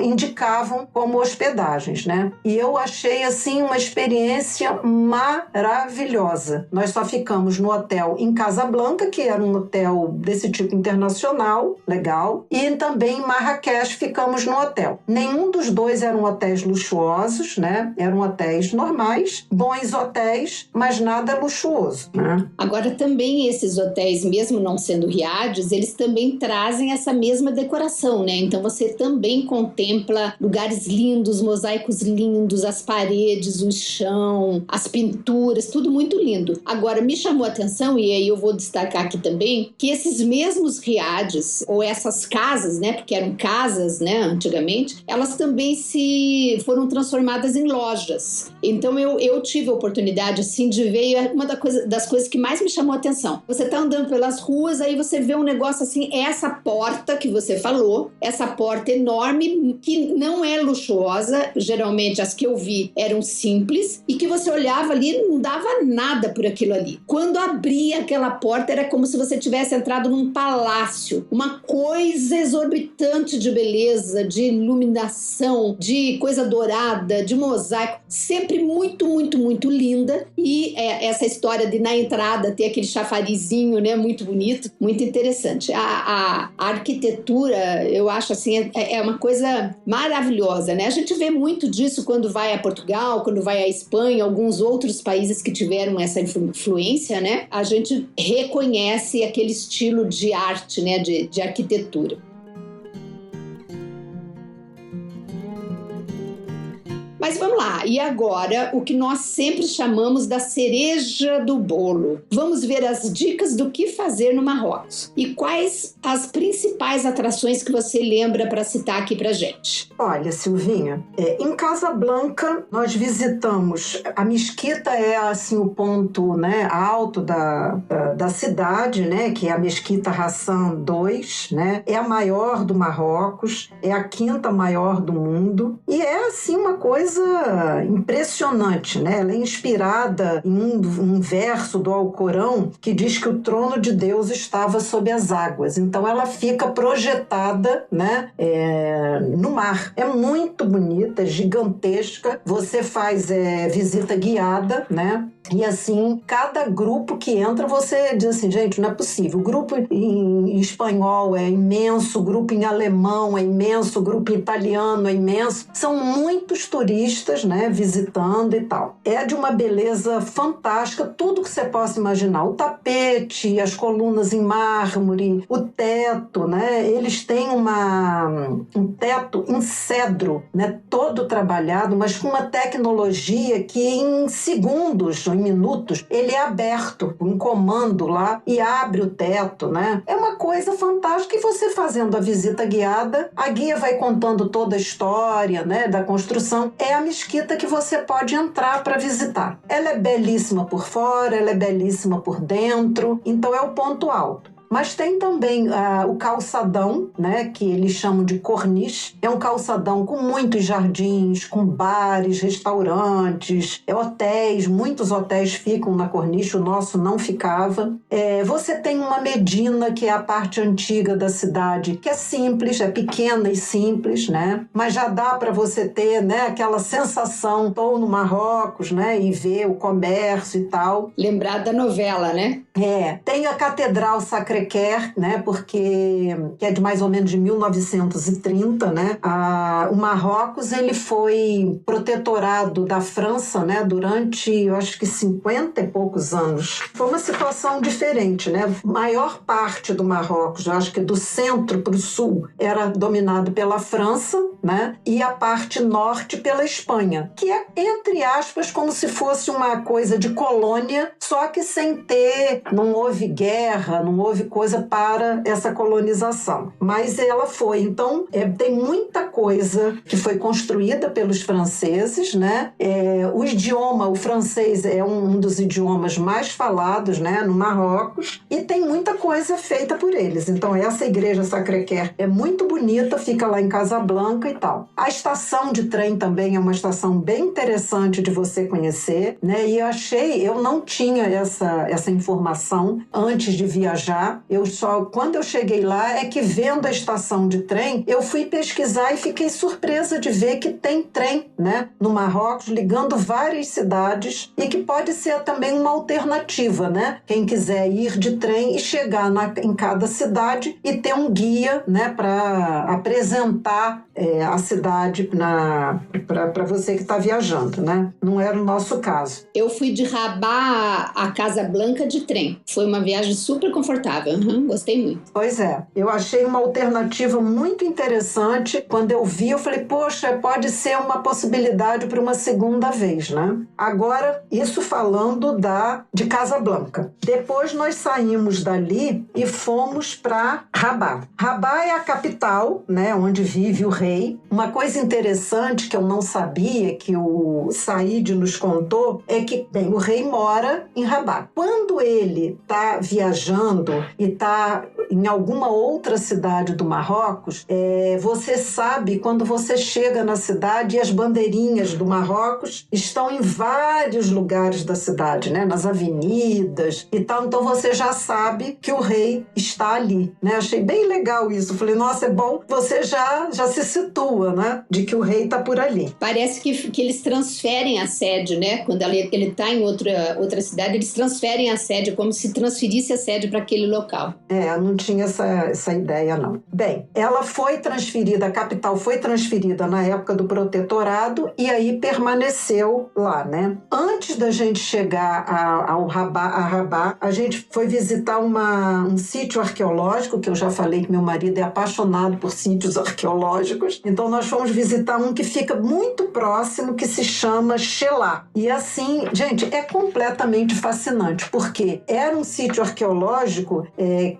indicavam como hospedagens, né? E eu achei, assim, uma experiência maravilhosa. Nós só ficamos no hotel em Casablanca, que era um hotel desse tipo internacional, legal, e também em Marrakech ficamos no hotel. Nenhum dos dois eram hotéis luxuosos, né? Eram hotéis normais, bons hotéis, mas nada luxuoso, né? Agora, também esses hotéis, mesmo não sendo riades, eles também trazem essa mesma decoração, né? Então você também contempla lugares lindos, mosaicos lindos, as paredes, o chão, as pinturas, tudo muito lindo. Agora, me chamou a atenção, e aí eu vou destacar aqui também, que esses mesmos riades, ou essas casas, né? Porque eram casas, né? Antigamente, elas também foram transformadas em lojas. Então eu tive a oportunidade, assim, de ver uma das coisas que mais me chamou a atenção. Você tá andando pelas ruas, aí você vê um negócio assim, essa porta que você falou, essa porta enorme, que não é luxuosa, geralmente as que eu vi eram simples, e que você olhava ali e não dava nada por aquilo ali. Quando abria aquela porta, era como se você tivesse entrado num palácio, uma coisa exorbitante de beleza, de iluminação, de coisa dourada, de mosaico, sempre muito, muito, muito linda. E essa história de na entrada ter aquele chafarizinho, né, muito bonito, muito interessante. A arquitetura, eu acho assim, é uma coisa maravilhosa, né? A gente vê muito disso quando vai a Portugal, quando vai a Espanha, alguns outros países que tiveram essa influência, né? A gente reconhece aquele estilo de arte, né, de arquitetura. Mas vamos lá, e agora o que nós sempre chamamos da cereja do bolo. Vamos ver as dicas do que fazer no Marrocos. E quais as principais atrações que você lembra para citar aqui pra gente? Olha, Silvinha, em Casablanca nós visitamos, a mesquita é assim o ponto, né, alto da cidade, né, que é a Mesquita Hassan II, né, é a maior do Marrocos, é a quinta maior do mundo, e é assim uma coisa impressionante, né? Ela é inspirada em um verso do Alcorão que diz que o trono de Deus estava sob as águas. Então ela fica projetada, né, no mar. É muito bonita, gigantesca. Você faz visita guiada, né? E assim, cada grupo que entra, você diz assim, gente, não é possível. O grupo em espanhol é imenso, o grupo em alemão é imenso, o grupo em italiano é imenso. São muitos turistas, né, visitando e tal. É de uma beleza fantástica, tudo que você possa imaginar. O tapete, as colunas em mármore, o teto, né? Eles têm um teto em cedro, né, todo trabalhado, mas com uma tecnologia que em segundos, em minutos, ele é aberto, um comando lá, e abre o teto, né? É uma coisa fantástica, e você fazendo a visita guiada, a guia vai contando toda a história, né, da construção. É a mesquita que você pode entrar para visitar. Ela é belíssima por fora, ela é belíssima por dentro, então é o ponto alto. Mas tem também o calçadão, né, que eles chamam de corniche. É um calçadão com muitos jardins, com bares, restaurantes, hotéis. Muitos hotéis ficam na corniche, o nosso não ficava. Você tem uma Medina, que é a parte antiga da cidade, que é simples, é pequena e simples, né? Mas já dá para você ter, né, aquela sensação, estou no Marrocos, né, e ver o comércio e tal. Lembrar da novela, né? Tem a Catedral Sacré-Cœur, né, que é de mais ou menos de 1930, né? O Marrocos, ele foi protetorado da França, né, durante, eu acho que 50 e poucos anos. Foi uma situação diferente, né? A maior parte do Marrocos, eu acho que do centro para o sul, era dominado pela França, né? E a parte norte pela Espanha, que é, entre aspas, como se fosse uma coisa de colônia, só que sem ter, não houve guerra, não houve coisa para essa colonização. Mas ela foi. Então, tem muita coisa que foi construída pelos franceses, né? O idioma, o francês é um dos idiomas mais falados, né, no Marrocos, e tem muita coisa feita por eles. Então, essa igreja Sacré-Cœur é muito bonita, fica lá em Casablanca e tal. A estação de trem também é uma estação bem interessante de você conhecer, né? E eu não tinha essa informação antes de viajar. Quando eu cheguei lá, é que vendo a estação de trem, eu fui pesquisar e fiquei surpresa de ver que tem trem, né, no Marrocos, ligando várias cidades e que pode ser também uma alternativa, né? Quem quiser ir de trem e chegar em cada cidade e ter um guia, né, para apresentar a cidade para você que está viajando, né? Não era o nosso caso. Eu fui de Rabat a Casablanca de trem. Foi uma viagem super confortável. Gostei muito. Pois é. Eu achei uma alternativa muito interessante. Quando eu vi, eu falei, poxa, pode ser uma possibilidade para uma segunda vez, né? Agora, isso falando de Casablanca. Depois nós saímos dali e fomos para Rabat. Rabat é a capital, né, onde vive o rei. Uma coisa interessante que eu não sabia, que o Said nos contou, é que, bem, o rei mora em Rabat. Quando ele está viajando e está em alguma outra cidade do Marrocos, você sabe quando você chega na cidade e as bandeirinhas do Marrocos estão em vários lugares da cidade, né? Nas avenidas e tal. Então você já sabe que o rei está ali, né? Achei bem legal isso. Falei, nossa, é bom, você já se situa, né? De que o rei está por ali. Parece que eles transferem a sede, né? Quando ele está em outra cidade, eles transferem a sede, como se transferisse a sede para aquele local. Não tinha essa ideia, não. Bem, ela foi transferida, a capital foi transferida na época do protetorado e aí permaneceu lá, né? Antes da gente chegar a Rabat, a gente foi visitar um sítio arqueológico, que eu já falei que meu marido é apaixonado por sítios arqueológicos. Então nós fomos visitar um que fica muito próximo, que se chama Chelat. E assim, gente, é completamente fascinante, porque era um sítio arqueológico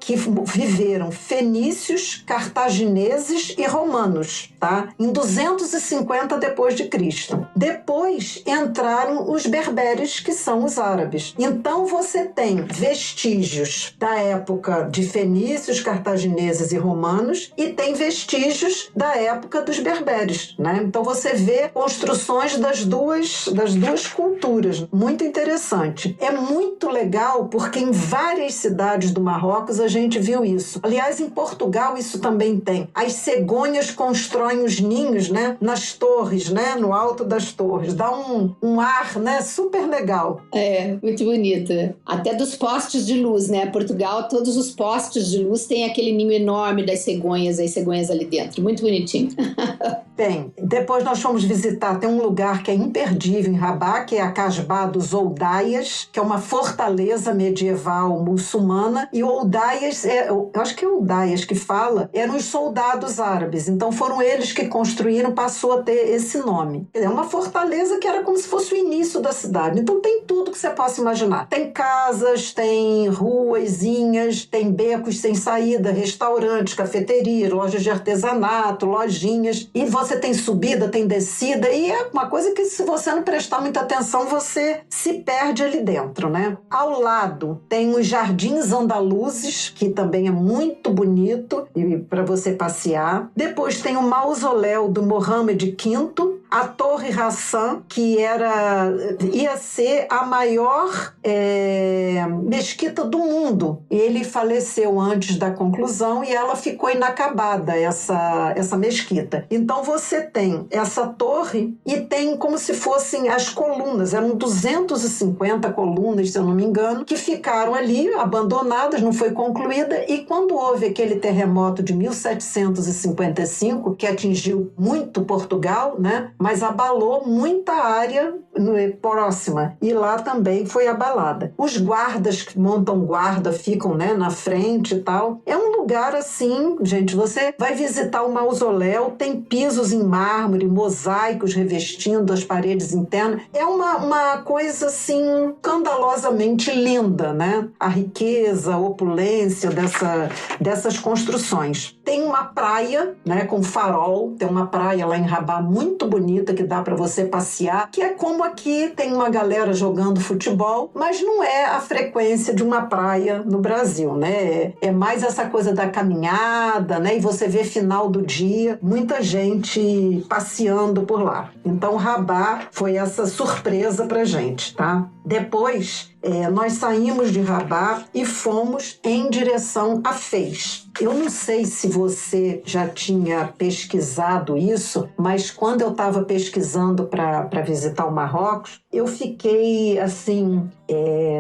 que viveram fenícios, cartagineses e romanos, tá? Em 250 depois de Cristo. Depois entraram os berberes, que são os árabes. Então você tem vestígios da época de fenícios, cartagineses e romanos e tem vestígios da época dos berberes, né? Então você vê construções das duas culturas. Muito interessante. É muito legal porque em várias cidades do Marrocos a gente viu isso. Aliás, em Portugal isso também tem. As cegonhas constroem os ninhos, né, nas torres, né, no alto das torres. Dá um ar, né, super legal. Muito bonito. Até dos postes de luz, né? Portugal, todos os postes de luz têm aquele ninho enorme das cegonhas, as cegonhas ali dentro. Muito bonitinho. Bem, depois nós fomos visitar, tem um lugar que é imperdível em Rabat, que é a Casbah dos Oldaias, que é uma fortaleza medieval muçulmana, e Oldaias, eu acho que é Oldaias que fala, eram os soldados árabes, então foram eles que construíram, passou a ter esse nome. É uma fortaleza que era como se fosse o início da cidade, então tem tudo que você possa imaginar. Tem casas, tem ruazinhas, tem becos sem saída, restaurantes, cafeterias, lojas de artesanato, lojinhas, e você tem subida, tem descida, e é uma coisa que se você não prestar muita atenção, você se perde ali dentro, né? Ao lado tem os Jardins Andaluzes, que também é muito bonito para você passear. Depois tem o mausoléu do Mohammed V, a Torre Hassan, que ia ser a maior mesquita do mundo. Ele faleceu antes da conclusão e ela ficou inacabada, essa mesquita. Então você tem essa torre e tem como se fossem as colunas, eram 250 colunas, se eu não me engano, que ficaram ali abandonadas, não foi concluída, e quando houve aquele terremoto de 1755, que atingiu muito Portugal, né? mas abalou muita área próxima. E lá também foi abalada. Os guardas que montam guarda ficam, né, na frente e tal. É um lugar assim, gente, você vai visitar o mausoléu, tem pisos em mármore, mosaicos revestindo as paredes internas. É uma coisa assim, escandalosamente linda, né? A riqueza, a opulência dessas construções. Tem uma praia, né, com farol, tem uma praia lá em Rabat muito bonita que dá para você passear, que é como aqui tem uma galera jogando futebol, mas não é a frequência de uma praia no Brasil, né? É mais essa coisa da caminhada, né? E você vê final do dia, muita gente passeando por lá. Então Rabat foi essa surpresa pra gente, tá? Depois, nós saímos de Rabat e fomos em direção a Fez. Eu não sei se você já tinha pesquisado isso, mas quando eu estava pesquisando para visitar o Marrocos, eu fiquei, assim,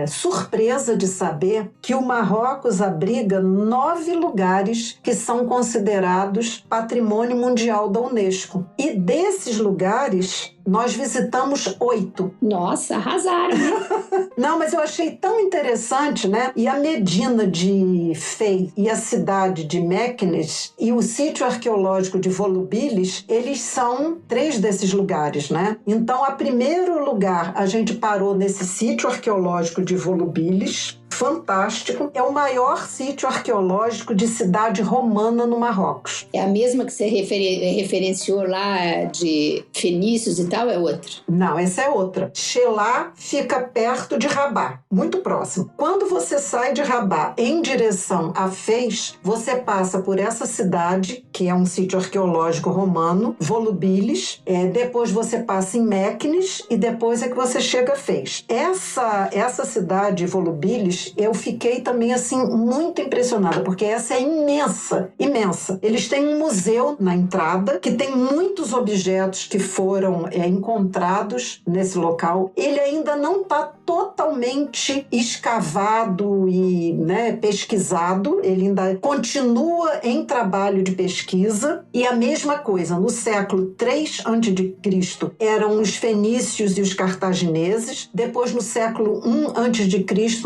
surpresa de saber que o Marrocos abriga 9 lugares que são considerados Patrimônio Mundial da Unesco. E desses lugares, nós visitamos 8. Nossa, arrasaram, né? Não, mas eu achei tão interessante, né? E a Medina de Fez e a cidade de Meknes e o sítio arqueológico de Volubilis, eles são 3 desses lugares, né? Então, a primeiro lugar, a gente parou nesse sítio arqueológico de Volubilis, fantástico. É o maior sítio arqueológico de cidade romana no Marrocos. É a mesma que você referenciou lá de fenícios e tal, é outra? Não, essa é outra. Xelá fica perto de Rabat, muito próximo. Quando você sai de Rabat em direção a Fez, você passa por essa cidade, que é um sítio arqueológico romano, Volubilis, depois você passa em Meknes e depois é que você chega a Fez. Essa cidade, Volubilis, eu fiquei também assim muito impressionada, porque essa é imensa, imensa. Eles têm um museu na entrada que tem muitos objetos que foram encontrados nesse local. Ele ainda não está totalmente escavado e, né, pesquisado. Ele ainda continua em trabalho de pesquisa. E a mesma coisa, no século 3 a.C. eram os fenícios e os cartagineses. Depois, no século 1 a.C.,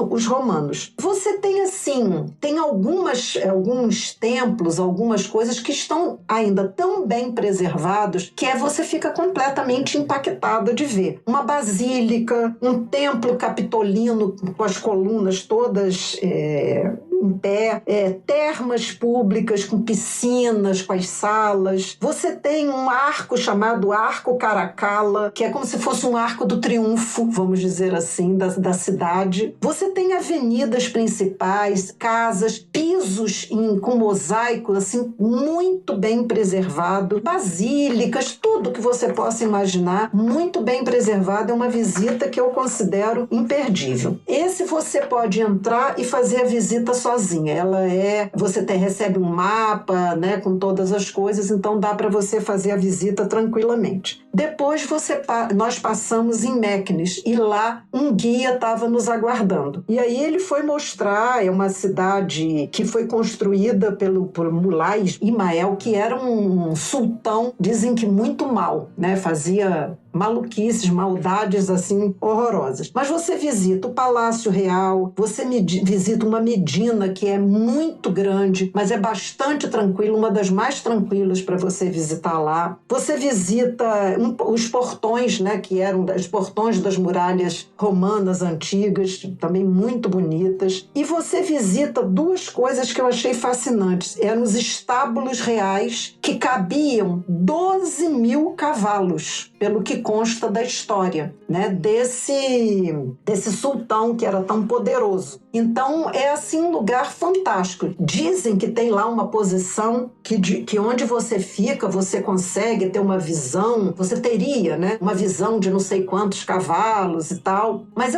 os romanos. Você tem assim, tem alguns templos, algumas coisas que estão ainda tão bem preservados que você fica completamente impactado de ver. Uma basílica, um templo capitolino com as colunas todas em pé, termas públicas com piscinas, com as salas. Você tem um arco chamado Arco Caracalla, que é como se fosse um arco do triunfo, vamos dizer assim, da cidade. Você tem avenidas principais, casas, pisos com mosaico, assim, muito bem preservado, basílicas, tudo que você possa imaginar, muito bem preservado. É uma visita que eu considero imperdível. Esse você pode entrar e fazer a visita sozinha. Você recebe um mapa, né, com todas as coisas, então dá para você fazer a visita tranquilamente. Depois nós passamos em Meknes e lá um guia estava nos aguardando. E aí ele foi mostrar, é uma cidade que foi construída por Mulay Ismael, que era um sultão, dizem que muito mal, né, fazia maluquices, maldades assim horrorosas. Mas você visita o Palácio Real, você visita uma Medina que é muito grande, mas é bastante tranquila, uma das mais tranquilas para você visitar lá. Você visita os portões, né, que eram os portões das muralhas romanas antigas, também muito bonitas. E você visita 2 coisas que eu achei fascinantes. Eram os estábulos reais que cabiam 12.000 cavalos, pelo que consta da história, né, desse sultão que era tão poderoso. Então é assim um lugar fantástico. Dizem que tem lá uma posição que onde você fica, você consegue ter uma visão, você teria, né, uma visão de não sei quantos cavalos e tal, mas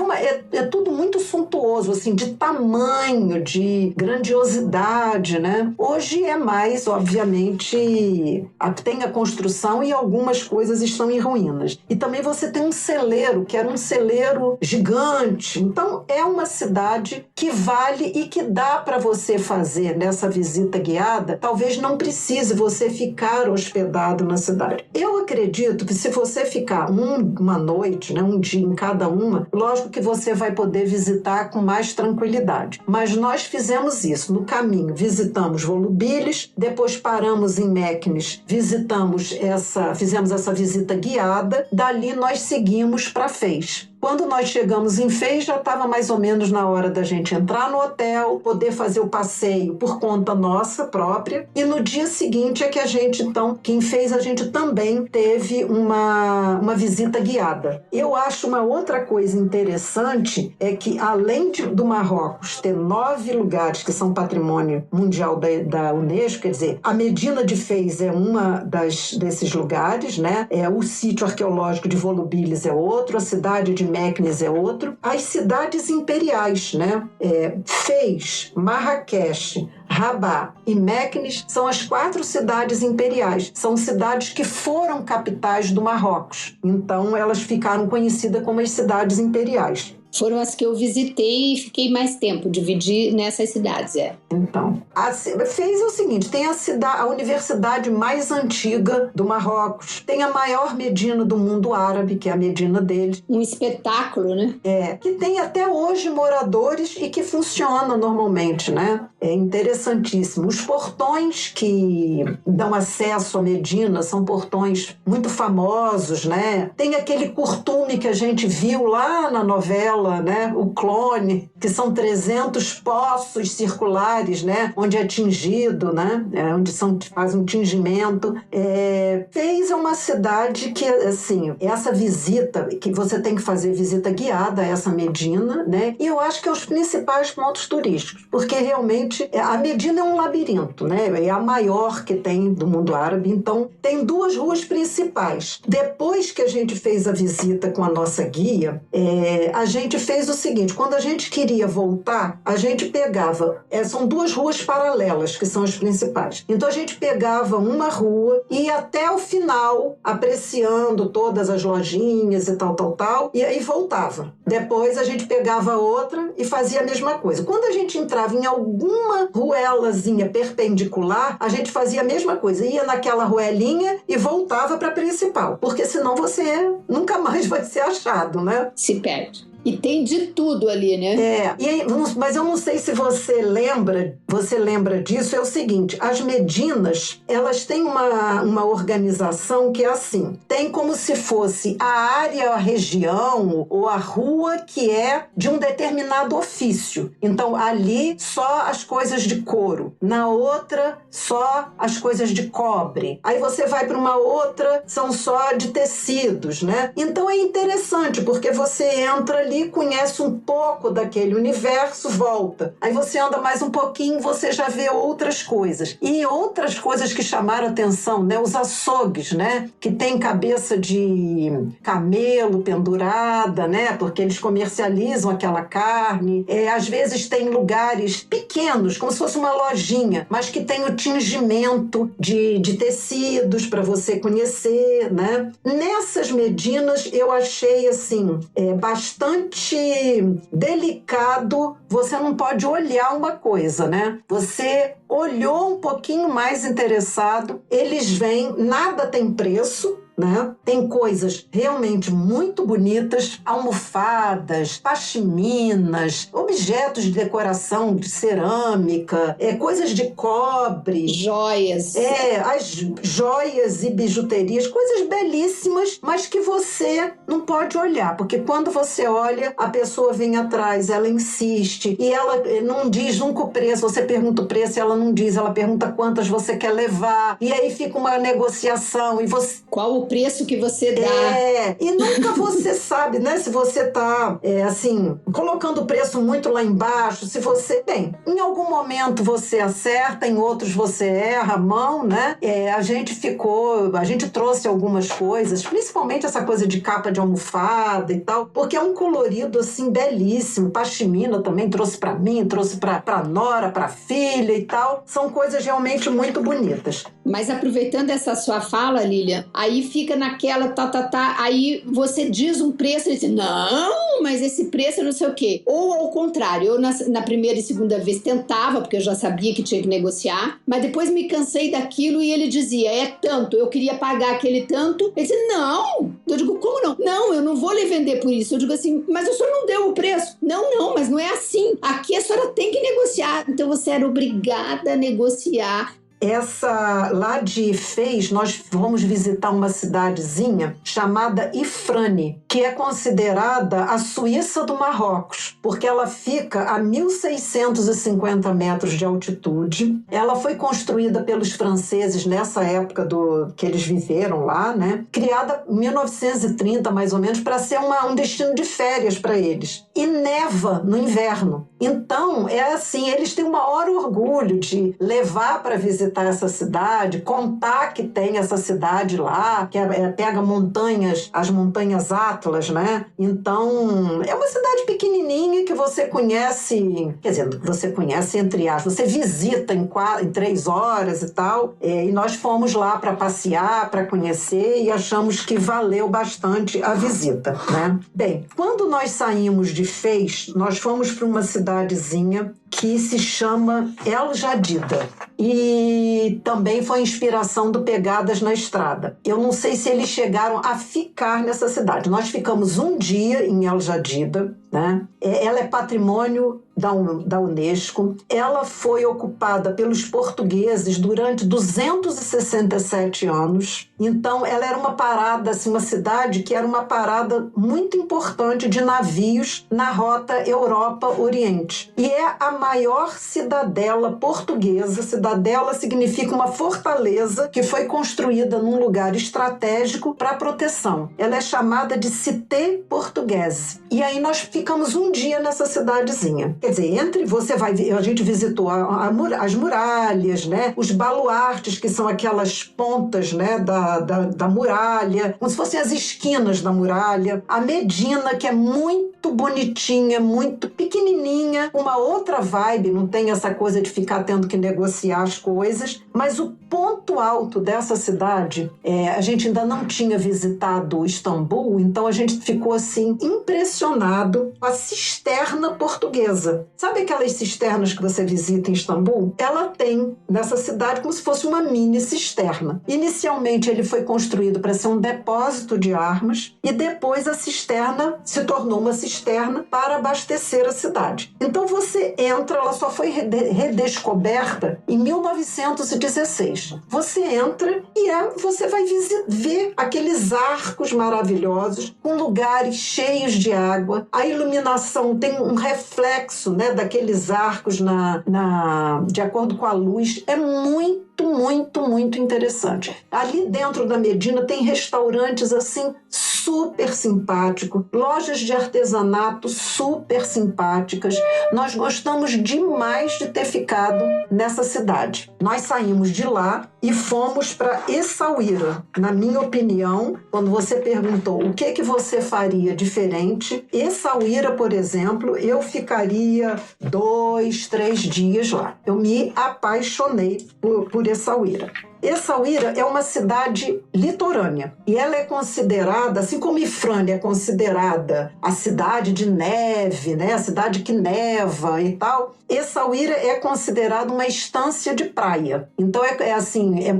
é tudo muito suntuoso, assim, de tamanho, de grandiosidade, né? Hoje é mais, obviamente, tem a construção e algumas coisas estão em ruínas. E também você tem um celeiro, que era um celeiro gigante. Então, é uma cidade cidade que vale e que dá para você fazer nessa visita guiada. Talvez não precise você ficar hospedado na cidade. Eu acredito que se você ficar uma noite, né, um dia em cada uma, lógico que você vai poder visitar com mais tranquilidade. Mas nós fizemos isso. No caminho, visitamos Volubilis, depois paramos em Meknes, fizemos essa visita guiada, dali nós seguimos para Fez. Quando nós chegamos em Fez, já estava mais ou menos na hora da gente entrar no hotel, poder fazer o passeio por conta nossa própria. E no dia seguinte é que a gente, então, que em Fez a gente também teve uma visita guiada. Eu acho uma outra coisa interessante é que, além do Marrocos ter 9 lugares que são patrimônio mundial da Unesco, quer dizer, a Medina de Fez é uma desses lugares, né? O sítio arqueológico de Volubilis é outro, a cidade de Meknes é outro. As cidades imperiais, né? Fez, Marrakech, Rabat e Meknes são as 4 cidades imperiais. São cidades que foram capitais do Marrocos. Então, elas ficaram conhecidas como as cidades imperiais. Foram as que eu visitei e fiquei mais tempo, dividi nessas cidades, Então, Fez o seguinte, tem a universidade mais antiga do Marrocos, tem a maior Medina do mundo árabe, que é a Medina deles. Um espetáculo, né? Que tem até hoje moradores e que funciona normalmente, né? É interessantíssimo. Os portões que dão acesso à Medina são portões muito famosos, né? Tem aquele curtume que a gente viu lá na novela, né? O Clone, que são 300 poços circulares, né? Onde é tingido, né? Onde faz um tingimento. Fez uma cidade que, assim, essa visita, que você tem que fazer visita guiada a essa Medina, né? E eu acho que é os principais pontos turísticos, porque realmente a Medina é um labirinto, né? É a maior que tem do mundo árabe, então tem 2 ruas principais. Depois que a gente fez a visita com a nossa guia, a gente fez o seguinte, quando a gente queria voltar, a gente pegava, são 2 ruas paralelas, que são as principais. Então a gente pegava uma rua e ia até o final, apreciando todas as lojinhas e tal, e aí voltava. Depois a gente pegava outra e fazia a mesma coisa. Quando a gente entrava em alguma ruelazinha perpendicular, a gente fazia a mesma coisa, ia naquela ruelinha e voltava para a principal, porque senão você nunca mais vai ser achado, né? Se perde. E tem de tudo ali, né? Mas eu não sei se você lembra disso, é o seguinte, as Medinas, elas têm uma organização que é assim, tem como se fosse a área, a região ou a rua que é de um determinado ofício. Então, ali, só as coisas de couro. Na outra, só as coisas de cobre. Aí você vai para uma outra, são só de tecidos, né? Então, é interessante, porque você entra ali, conhece um pouco daquele universo, volta. Aí você anda mais um pouquinho, você já vê outras coisas. E outras coisas que chamaram atenção, né? Os açougues, né? Que tem cabeça de camelo pendurada, né? Porque eles comercializam aquela carne. Às vezes tem lugares pequenos, como se fosse uma lojinha, mas que tem o tingimento de tecidos para você conhecer, né? Nessas Medinas eu achei assim, bastante delicado. Você não pode olhar uma coisa, né? Você olhou um pouquinho mais interessado, eles vêm, nada tem preço, né? Tem coisas realmente muito bonitas, almofadas, pashminas, objetos de decoração de cerâmica, coisas de cobre, joias. As joias e bijuterias, coisas belíssimas, mas que você não pode olhar, porque quando você olha, a pessoa vem atrás, ela insiste, e ela não diz nunca o preço, você pergunta o preço e ela não diz, ela pergunta quantas você quer levar, e aí fica uma negociação, e você... Qual o preço que você dá? E nunca você sabe, né, se você tá, assim, colocando o preço muito lá embaixo, se você... Bem, em algum momento você acerta, em outros você erra a mão, né? A gente trouxe algumas coisas, principalmente essa coisa de capa de almofada e tal, porque é um colorido, assim, belíssimo. Pashmina também trouxe pra mim, trouxe pra nora, pra filha e tal. São coisas realmente muito bonitas. Mas aproveitando essa sua fala, Lilian, aí fica naquela aí você diz um preço e diz, não, mas esse preço não sei o quê. Ou ao contrário, eu na primeira e segunda vez tentava, porque eu já sabia que tinha que negociar, mas depois me cansei daquilo e ele dizia, é tanto, eu queria pagar aquele tanto. Ele disse, não. Eu digo, como não? Não, eu não vou lhe vender por isso. Eu digo assim, mas o senhor não deu o preço. Não, mas não é assim. Aqui a senhora tem que negociar. Então você era obrigada a negociar. Lá de Fez, nós fomos visitar uma cidadezinha chamada Ifrane, que é considerada a Suíça do Marrocos, porque ela fica a 1.650 metros de altitude. Ela foi construída pelos franceses nessa época que eles viveram lá, né? Criada em 1930, mais ou menos, para ser um destino de férias para eles. E neva no inverno. Então, é assim, eles têm o maior orgulho de levar para visitar essa cidade, contar que tem essa cidade lá, que pega montanhas, as montanhas Atlas, né? Então, é uma cidade pequenininha que você conhece, quer dizer, você conhece entre aspas, você visita em 3 horas e tal, e nós fomos lá para passear, para conhecer e achamos que valeu bastante a visita, né? Bem, quando nós saímos de Fez, nós fomos para uma cidadezinha que se chama El Jadida. E também foi inspiração do Pegadas na Estrada. Eu não sei se eles chegaram a ficar nessa cidade. Nós ficamos um dia em El Jadida, né? Ela é patrimônio da Unesco. Ela foi ocupada pelos portugueses durante 267 anos. Então, ela era uma parada, assim, uma cidade que era uma parada muito importante de navios na rota Europa-Oriente. E é a maior cidadela portuguesa. Cidadela significa uma fortaleza que foi construída num lugar estratégico para proteção. Ela é chamada de Cité Portuguese. E aí nós ficamos um dia nessa cidadezinha. Quer dizer, a gente visitou as muralhas, né? Os baluartes, que são aquelas pontas, né, da muralha, como se fossem as esquinas da muralha. A Medina, que é muito bonitinha, muito pequenininha, uma outra vibe, não tem essa coisa de ficar tendo que negociar as coisas, mas o ponto alto dessa cidade, a gente ainda não tinha visitado Istambul, então a gente ficou assim impressionado com a cisterna portuguesa. Sabe aquelas cisternas que você visita em Istambul? Ela tem nessa cidade como se fosse uma mini cisterna. Inicialmente ele foi construído para ser um depósito de armas e depois a cisterna se tornou uma cisterna para abastecer a cidade. Então você entra, ela só foi redescoberta em 1916. Você entra e você vai ver aqueles arcos maravilhosos com lugares cheios de água. A iluminação tem um reflexo, né, daqueles arcos de acordo com a luz. É muito interessante. Ali dentro da Medina tem restaurantes assim super simpáticos, lojas de artesanato super simpáticas. Nós gostamos demais de ter ficado nessa cidade. Nós saímos de lá e fomos para Essaouira. Na minha opinião, quando você perguntou o que você faria diferente, Essaouira, por exemplo, eu ficaria 2, 3 dias lá. Eu me apaixonei por Essaouira. Essaouira é uma cidade litorânea e ela é considerada, assim como Ifrane é considerada a cidade de neve, né? A cidade que neva e tal, Essaouira é considerada uma estância de praia. Então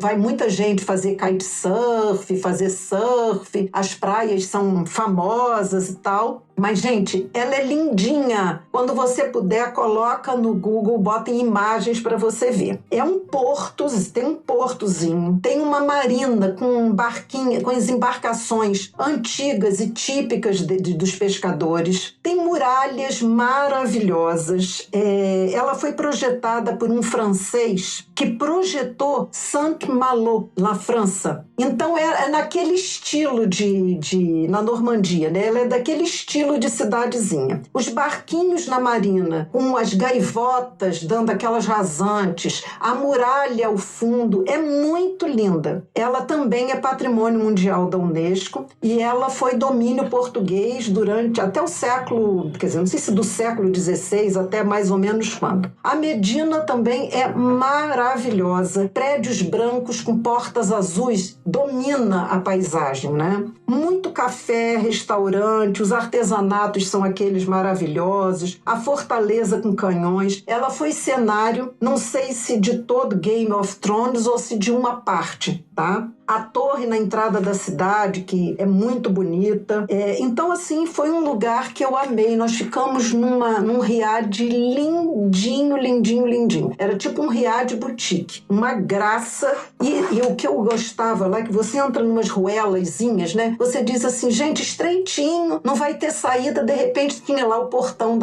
vai muita gente fazer kitesurf, fazer surf, as praias são famosas e tal. Mas, gente, ela é lindinha. Quando você puder, coloca no Google, bota em imagens para você ver. É um porto, tem um portozinho, tem uma marina com barquinha, com as embarcações antigas e típicas dos pescadores. Tem muralhas maravilhosas. Ela foi projetada por um francês que projetou Saint-Malo, na França. Então, é naquele estilo na Normandia, né? Ela é daquele estilo estilo de cidadezinha. Os barquinhos na marina, com as gaivotas dando aquelas rasantes, a muralha ao fundo, é muito linda. Ela também é patrimônio mundial da Unesco e ela foi domínio português durante até o século, quer dizer, não sei se do século XVI até mais ou menos quando. A Medina também é maravilhosa. Prédios brancos com portas azuis domina a paisagem, né? Muito café, restaurante, os artesanatos são aqueles maravilhosos, a fortaleza com canhões. Ela foi cenário, não sei se de todo Game of Thrones ou se de uma parte, tá? A torre na entrada da cidade, que é muito bonita. Então, assim, foi um lugar que eu amei. Nós ficamos num riad lindinho, lindinho, lindinho. Era tipo um riad boutique. Uma graça. E o que eu gostava lá é que você entra numas ruelazinhas, né? Você diz assim, gente, estreitinho, não vai ter saída. De repente, tinha lá o portão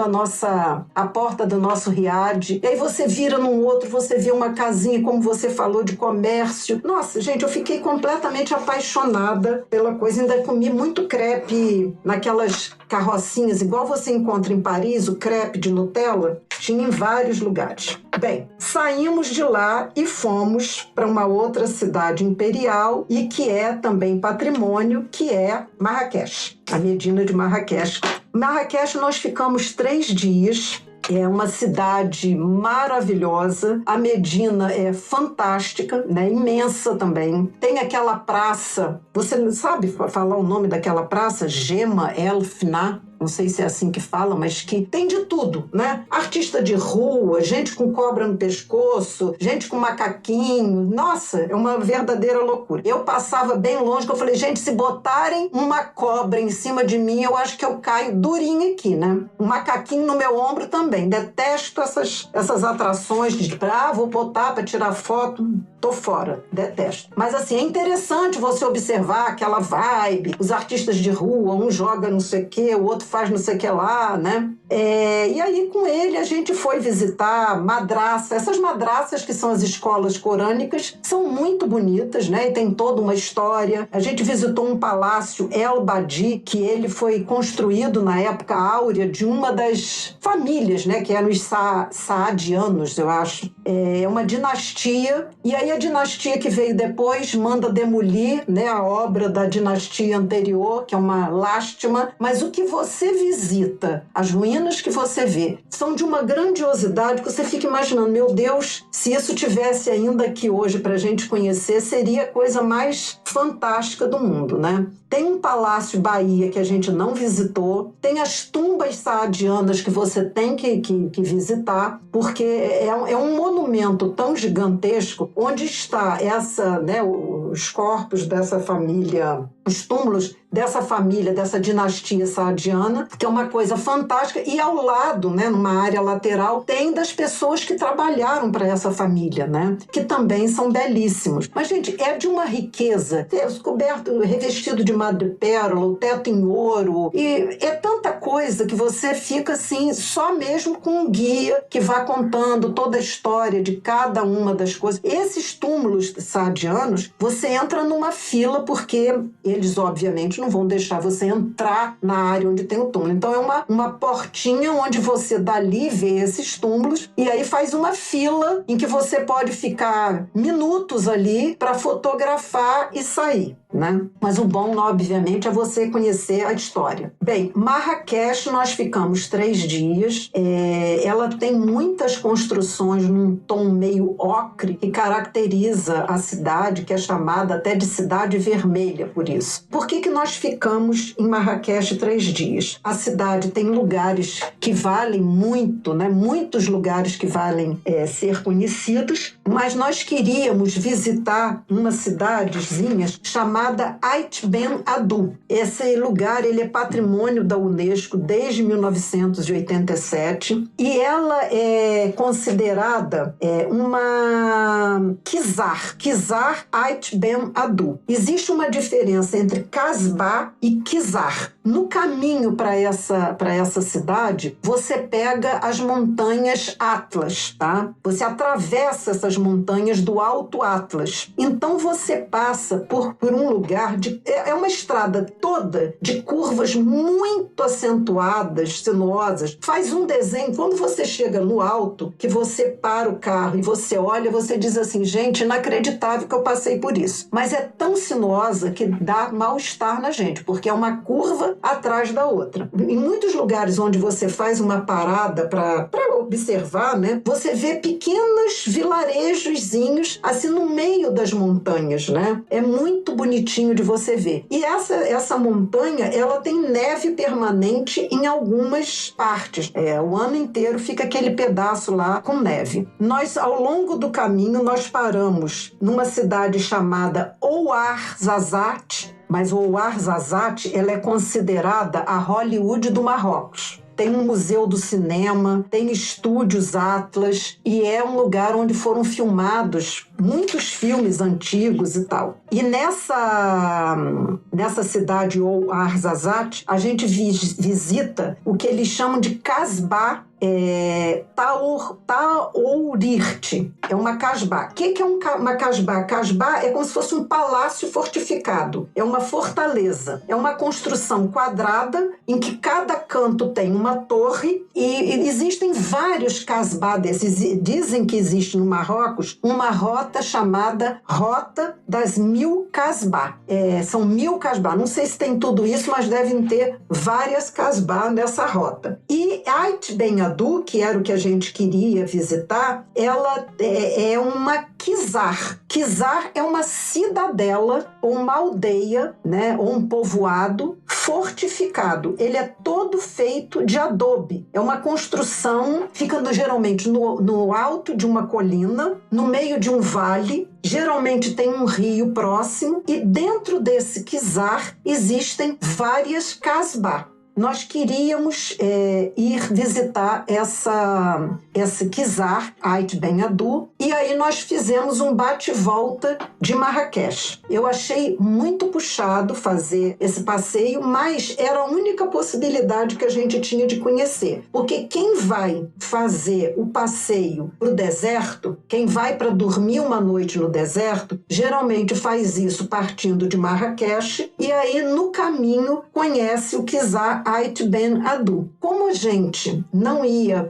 a porta do nosso riad. E aí você vira num outro, você vê uma casinha, como você falou, de comércio. Nossa, gente, eu fiquei completamente apaixonada pela coisa. Ainda comi muito crepe naquelas carrocinhas, igual você encontra em Paris, o crepe de Nutella, tinha em vários lugares. Bem, saímos de lá e fomos para uma outra cidade imperial e que é também patrimônio, que é Marrakech, a Medina de Marrakech. Marrakech nós ficamos 3 dias. É uma cidade maravilhosa. A Medina é fantástica, né? Imensa também. Tem aquela praça, você sabe falar o nome daquela praça? Gema El Fna. Não sei se é assim que fala, mas que tem de tudo, né? Artista de rua, gente com cobra no pescoço, gente com macaquinho. Nossa, é uma verdadeira loucura. Eu passava bem longe, que eu falei, gente, se botarem uma cobra em cima de mim, eu acho que eu caio durinho aqui, né? Um macaquinho no meu ombro também. Detesto essas atrações de, vou botar para tirar foto. Tô fora, detesto. Mas assim, é interessante você observar aquela vibe, os artistas de rua, um joga não sei o quê, o outro faz não sei o que lá, né? E aí com ele a gente foi visitar madraça. Essas madraças, que são as escolas corânicas, são muito bonitas, né? E tem toda uma história. A gente visitou um palácio El Badi, que ele foi construído na época áurea de uma das famílias, né? Que eram os saadianos, eu acho. É uma dinastia, e aí a dinastia que veio depois manda demolir, né, a obra da dinastia anterior, que é uma lástima, mas o que você visita, as ruínas que você vê, são de uma grandiosidade que você fica imaginando, meu Deus, se isso tivesse ainda aqui hoje para a gente conhecer, seria a coisa mais fantástica do mundo, né? Tem um Palácio Bahia que a gente não visitou, tem as tumbas saadianas que você tem que visitar, porque é um monumento tão gigantesco, onde está os corpos dessa família, os túmulos dessa família, dessa dinastia saadiana, que é uma coisa fantástica, e ao lado, né, numa área lateral, tem das pessoas que trabalharam para essa família, né, que também são belíssimos. Mas, gente, é de uma riqueza, coberto, revestido de madrepérola, o teto em ouro, e é tanta coisa que você fica assim, só mesmo com um guia que vá contando toda a história de cada uma das coisas. Esses túmulos saadianos, você entra numa fila, porque eles, obviamente, não vão deixar você entrar na área onde tem o túmulo. Então, é uma portinha onde você dali vê esses túmulos e aí faz uma fila em que você pode ficar minutos ali para fotografar e sair, né? Mas o bom, obviamente, é você conhecer a história. Bem, Marrakech nós ficamos 3 dias. Ela tem muitas construções num tom meio ocre que caracteriza a cidade, que é chamada até de Cidade Vermelha por isso. Por que nós ficamos em Marrakech 3 dias? A cidade tem lugares que valem muito, né? Muitos lugares que valem ser conhecidos, mas nós queríamos visitar uma cidadezinha chamada Ait Ben Haddou. Esse lugar ele é patrimônio da Unesco desde 1987 e ela é considerada uma Kizar Ait Ben Haddou. Existe uma diferença entre Casbah e Kizar. No caminho para essa cidade, você pega as montanhas Atlas, tá? Você atravessa essas montanhas do Alto Atlas. Então você passa por um lugar é uma estrada toda de curvas muito acentuadas, sinuosas. Faz um desenho, quando você chega no alto, que você para o carro e você olha, você diz assim, gente, inacreditável que eu passei por isso. Mas é tão sinuosa que dá mal-estar na gente, porque é uma curva atrás da outra. Em muitos lugares onde você faz uma parada para observar, né, você vê pequenos vilarejozinhos assim no meio das montanhas, né? É muito bonitinho de você ver. E essa montanha, ela tem neve permanente em algumas partes. O ano inteiro fica aquele pedaço lá com neve. Nós, ao longo do caminho, nós paramos numa cidade chamada Ouarzazate, mas Ouarzazate, ela é considerada a Hollywood do Marrocos. Tem um museu do cinema, tem estúdios Atlas e é um lugar onde foram filmados muitos filmes antigos e tal. E nessa cidade Ouarzazate, a gente visita o que eles chamam de Casbah Taourirt. É uma casbah. O que é uma casbah? Casbah é como se fosse um palácio fortificado. É uma fortaleza. É uma construção quadrada em que cada canto tem uma torre e existem vários casbah desses. Dizem que existe no Marrocos uma rota chamada Rota das 1000 Casbah. São 1000 casbah. Não sei se tem tudo isso, mas devem ter várias casbah nessa rota. E Ait Ben Haddou, que era o que a gente queria visitar, ela é uma Kizar. Kizar é uma cidadela ou uma aldeia, né, ou um povoado fortificado. Ele é todo feito de adobe. É uma construção, ficando geralmente no alto de uma colina, no meio de um vale. Geralmente tem um esse próximo, e dentro desse Kizar existem várias Casbah. Nós queríamos ir visitar essa Kizar, Ait Ben Haddou, e aí nós fizemos um bate-volta de Marrakech. Eu achei muito puxado fazer esse passeio, mas era a única possibilidade que a gente tinha de conhecer. Porque quem vai fazer o passeio para o deserto, quem vai para dormir uma noite no deserto, geralmente faz isso partindo de Marrakech e aí no caminho conhece o Kizar Ait Ben Haddou. Como a gente não ia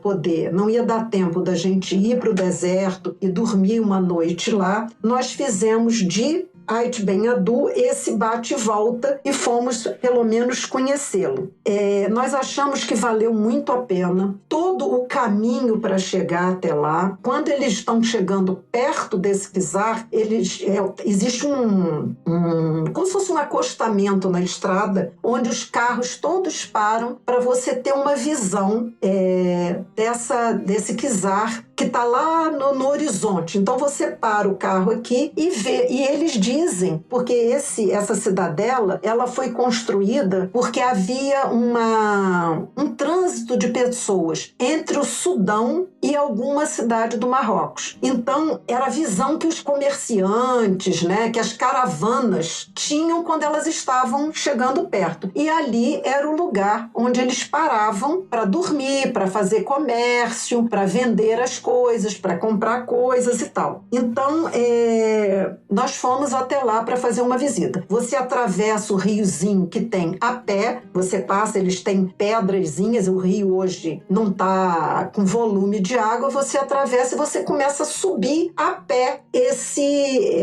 dar tempo da gente ir para o deserto e dormir uma noite lá, nós fizemos de Ait Ben Haddou esse bate e volta e fomos pelo menos conhecê-lo. Nós achamos que valeu muito a pena todo o caminho para chegar até lá. Quando eles estão chegando perto desse Kizar, existe como se fosse um acostamento na estrada, onde os carros todos param para você ter uma visão desse Kizar que está lá no horizonte. Então você para o carro aqui e vê, e eles dizem, porque essa cidadela, ela foi construída porque havia um trânsito de pessoas entre o Sudão e alguma cidade do Marrocos. Então era a visão que os comerciantes, né, que as caravanas tinham quando elas estavam chegando perto. E ali era o lugar onde eles paravam para dormir, para fazer comércio, para vender as coisas, para comprar coisas e tal. Então, nós fomos até lá para fazer uma visita. Você atravessa o riozinho que tem a pé, você passa, eles têm pedrazinhas, o rio hoje não está com volume de água, você atravessa e você começa a subir a pé.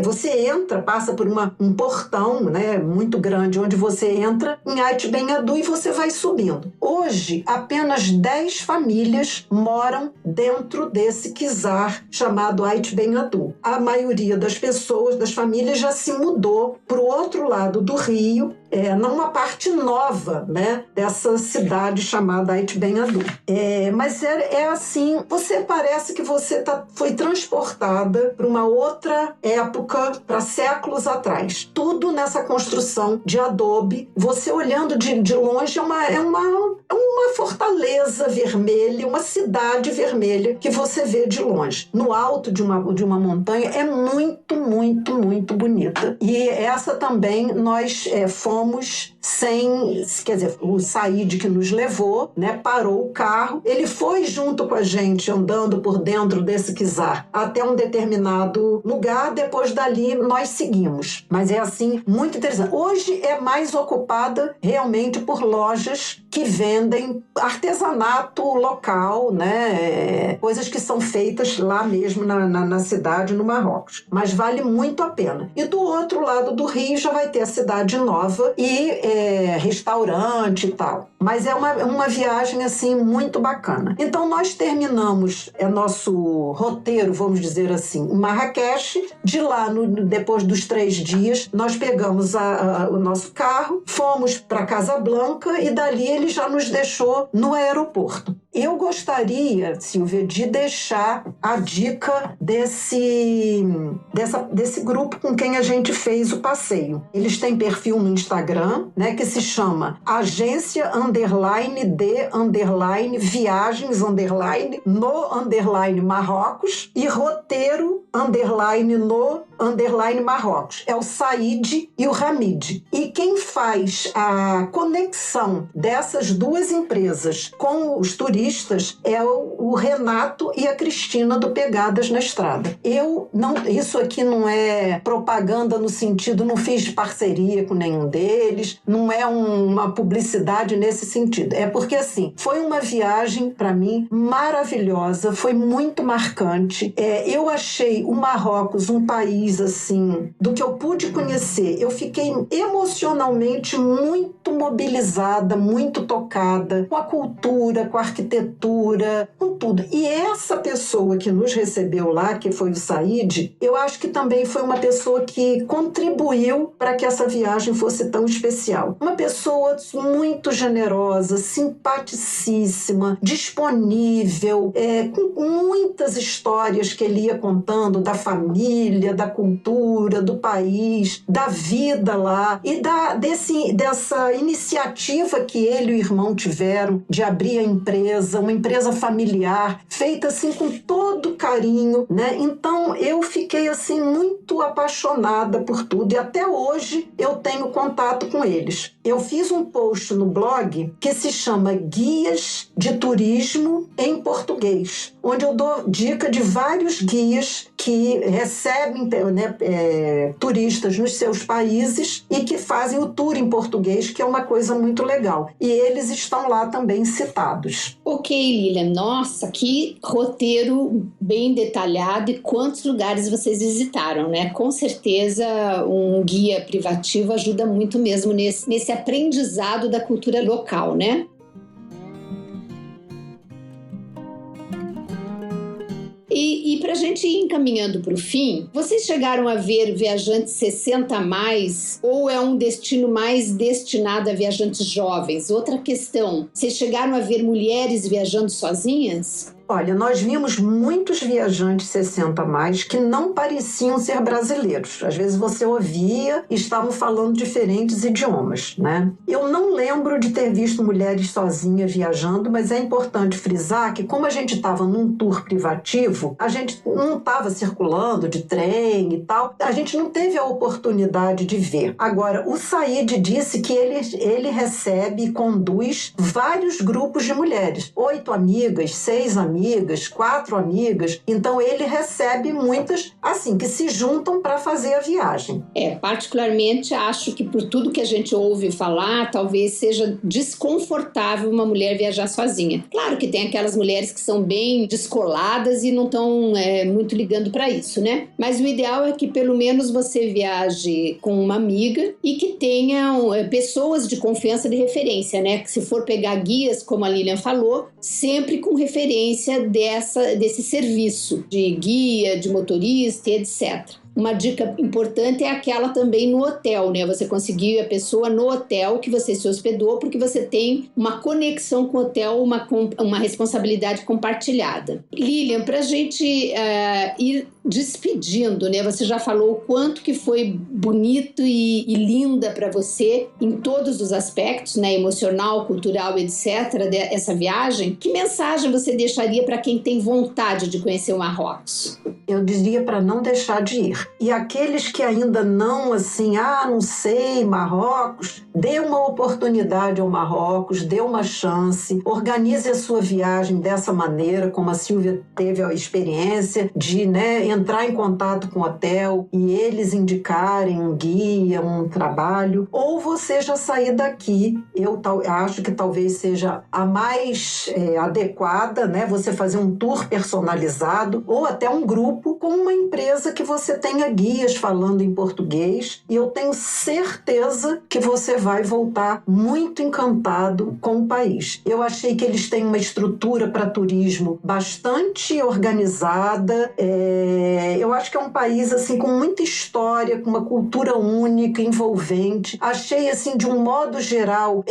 Você entra, passa por um portão, né, muito grande, onde você entra em Ait Ben Haddou e você vai subindo. Hoje, apenas 10 famílias moram dentro desse Kizar chamado Ait Ben Haddou. A maioria das pessoas, das famílias, já se mudou para o outro lado do rio, numa parte nova, né, dessa cidade chamada Ait Ben Haddou. Mas assim, você parece que você foi transportada para uma outra época, para séculos atrás. Tudo nessa construção de adobe. Você olhando de longe é uma fortaleza vermelha, uma cidade vermelha que você vê de longe. No alto de uma montanha é muito, muito, muito bonita. E essa também nós fomos quer dizer, o Said que nos levou, né, parou o carro, ele foi junto com a gente andando por dentro desse Kizar até um determinado lugar, depois dali nós seguimos. Mas é assim, muito interessante. Hoje é mais ocupada realmente por lojas que vendem artesanato local, né, coisas que são feitas lá mesmo na cidade, no Marrocos. Mas vale muito a pena. E do outro lado do Rio já vai ter a Cidade Nova e restaurante e tal. Mas é uma viagem assim muito bacana. Então nós terminamos nosso roteiro, vamos dizer assim, em Marrakech. De lá, depois dos 3 dias, nós pegamos o nosso carro, fomos para Casablanca e dali ele já nos deixou no aeroporto. Eu gostaria, Silvia, de deixar a dica desse grupo com quem a gente fez o passeio. Eles têm perfil no Instagram, né, que se chama agência_viagens_no_Marrocos e roteiro_no_Marrocos. É o Said e o Hamid. E quem faz a conexão dessas duas empresas com os turistas é o Renato e a Cristina do Pegadas na Estrada. Isso aqui não é propaganda no sentido, não fiz parceria com nenhum deles, não é uma publicidade nesse sentido. É porque, assim, foi uma viagem, para mim, maravilhosa, foi muito marcante. Eu achei o Marrocos um país, assim, do que eu pude conhecer, eu fiquei emocionalmente muito mobilizada, muito tocada com a cultura, com a arquitetura, com tudo. E essa pessoa que nos recebeu lá, que foi o Said, eu acho que também foi uma pessoa que contribuiu para que essa viagem fosse tão especial. Uma pessoa muito generosa, simpaticíssima, disponível, com muitas histórias que ele ia contando da família, da cultura, do país, da vida lá e dessa iniciativa que ele e o irmão tiveram de abrir a empresa, uma empresa familiar, feita assim com todo carinho, né? Então eu fiquei assim muito apaixonada por tudo e até hoje eu tenho contato com eles. Eu fiz um post no blog que se chama Guias de Turismo em Português, onde eu dou dica de vários guias que recebem, né, turistas nos seus países e que fazem o tour em português, que é uma coisa muito legal. E eles estão lá também citados. Ok, Lilian. Nossa, que roteiro bem detalhado e quantos lugares vocês visitaram, né? Com certeza um guia privativo ajuda muito mesmo nesse aprendizado da cultura local, né? E para a gente ir encaminhando para o fim, vocês chegaram a ver viajantes 60+, ou é um destino mais destinado a viajantes jovens? Outra questão, vocês chegaram a ver mulheres viajando sozinhas? Olha, nós vimos muitos viajantes 60+, que não pareciam ser brasileiros. Às vezes você ouvia e estavam falando diferentes idiomas, né? Eu não lembro de ter visto mulheres sozinhas viajando, mas é importante frisar que como a gente estava num tour privativo, a gente não estava circulando de trem e tal, a gente não teve a oportunidade de ver. Agora, o Said disse que ele recebe e conduz vários grupos de mulheres, 8 amigas, 6 amigas, 4 amigas, então ele recebe muitas, assim, que se juntam para fazer a viagem. Particularmente acho que por tudo que a gente ouve falar, talvez seja desconfortável uma mulher viajar sozinha. Claro que tem aquelas mulheres que são bem descoladas e não estão muito ligando para isso, né? Mas o ideal é que pelo menos você viaje com uma amiga e que tenham pessoas de confiança de referência, né? Que se for pegar guias, como a Lilian falou, sempre com referência desse serviço de guia, de motorista, etc. Uma dica importante é aquela também no hotel, né? Você conseguir a pessoa no hotel que você se hospedou, porque você tem uma conexão com o hotel, uma responsabilidade compartilhada. Lilian, para a gente ir despedindo, né? Você já falou o quanto que foi bonito e linda para você em todos os aspectos, né? Emocional, cultural, etc. dessa viagem. Que mensagem você deixaria para quem tem vontade de conhecer o Marrocos? Eu diria para não deixar de ir. E aqueles que ainda não, assim, não sei, Marrocos, dê uma oportunidade ao Marrocos, dê uma chance, organize a sua viagem dessa maneira, como a Silvia teve a experiência de, né, entrar em contato com o hotel e eles indicarem um guia, um trabalho, ou você já sair daqui. Eu acho que talvez seja a mais adequada, né, você fazer um tour personalizado ou até um grupo com uma empresa que você tenha guias falando em português, e eu tenho certeza que você vai voltar muito encantado com o país. Eu achei que eles têm uma estrutura para turismo bastante organizada. Eu acho que é um país assim com muita história, com uma cultura única, envolvente. Achei assim, de um modo geral,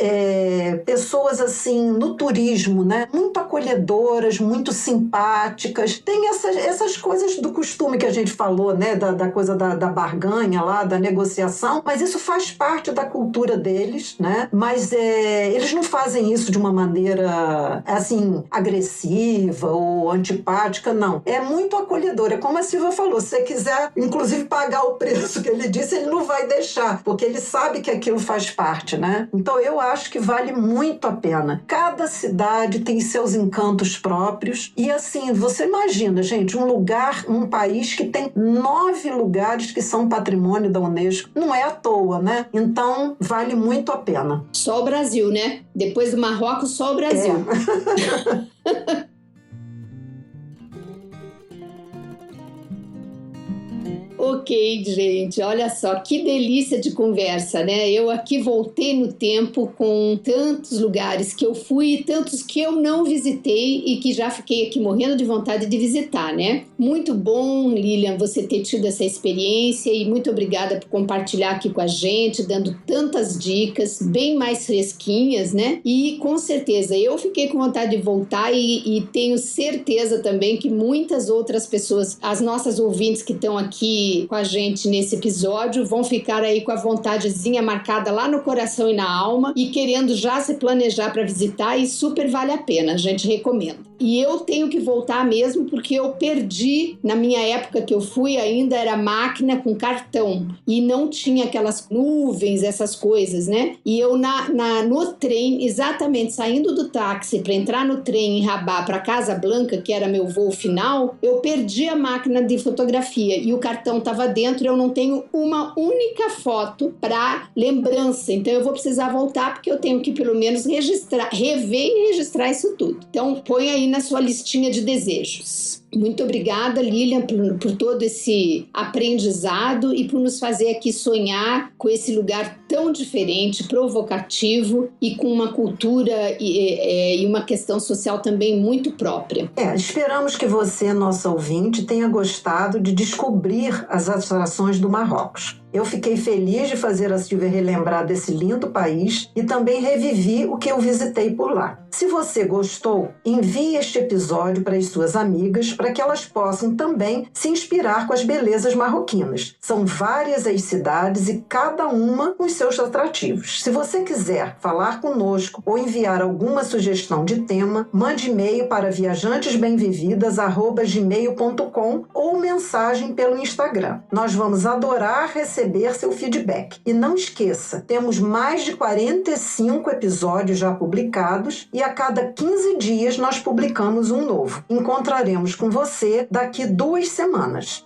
pessoas assim no turismo, né, muito acolhedoras, muito simpáticas. Tem essas coisas do costume que a gente falou, né, da coisa da barganha lá, da negociação, mas isso faz parte da cultura deles, né? Mas eles não fazem isso de uma maneira assim agressiva ou antipática, não. É muito acolhedor. É como a Silvia falou, se você quiser inclusive pagar o preço que ele disse, ele não vai deixar, porque ele sabe que aquilo faz parte, né? Então eu acho que vale muito a pena. Cada cidade tem seus encantos próprios e assim, você imagina, gente, um país que tem 9 lugares que são patrimônio da Unesco. Não é à toa, né? Então, vale muito a pena. Só o Brasil, né? Depois do Marrocos, só o Brasil. Ok, gente, olha só, que delícia de conversa, né? Eu aqui voltei no tempo com tantos lugares que eu fui e tantos que eu não visitei e que já fiquei aqui morrendo de vontade de visitar, né? Muito bom, Lilian, você ter tido essa experiência e muito obrigada por compartilhar aqui com a gente, dando tantas dicas, bem mais fresquinhas, né? E com certeza, eu fiquei com vontade de voltar e tenho certeza também que muitas outras pessoas, as nossas ouvintes que estão aqui com a gente nesse episódio, vão ficar aí com a vontadezinha marcada lá no coração e na alma e querendo já se planejar para visitar, e super vale a pena, a gente recomenda. E eu tenho que voltar mesmo porque eu perdi, na minha época que eu fui, ainda era máquina com cartão e não tinha aquelas nuvens, essas coisas, né? E eu no trem, exatamente saindo do táxi para entrar no trem em Rabat para Casablanca, que era meu voo final, eu perdi a máquina de fotografia e o cartão estava dentro, eu não tenho uma única foto para lembrança, então eu vou precisar voltar porque eu tenho que pelo menos rever e registrar isso tudo. Então põe aí na sua listinha de desejos. Muito obrigada, Lilian, por todo esse aprendizado e por nos fazer aqui sonhar com esse lugar tão diferente, provocativo e com uma cultura e uma questão social também muito própria. Esperamos que você, nossa ouvinte, tenha gostado de descobrir as atrações do Marrocos. Eu fiquei feliz de fazer a Silvia relembrar desse lindo país e também revivi o que eu visitei por lá. Se você gostou, envie este episódio para as suas amigas para que elas possam também se inspirar com as belezas marroquinas. São várias as cidades e cada uma com os seus atrativos. Se você quiser falar conosco ou enviar alguma sugestão de tema, mande e-mail para viajantesbemvividas@gmail.com ou mensagem pelo Instagram. Nós vamos adorar receber seu feedback. E não esqueça, temos mais de 45 episódios já publicados e a cada 15 dias nós publicamos um novo. Encontraremos com você daqui 2 semanas.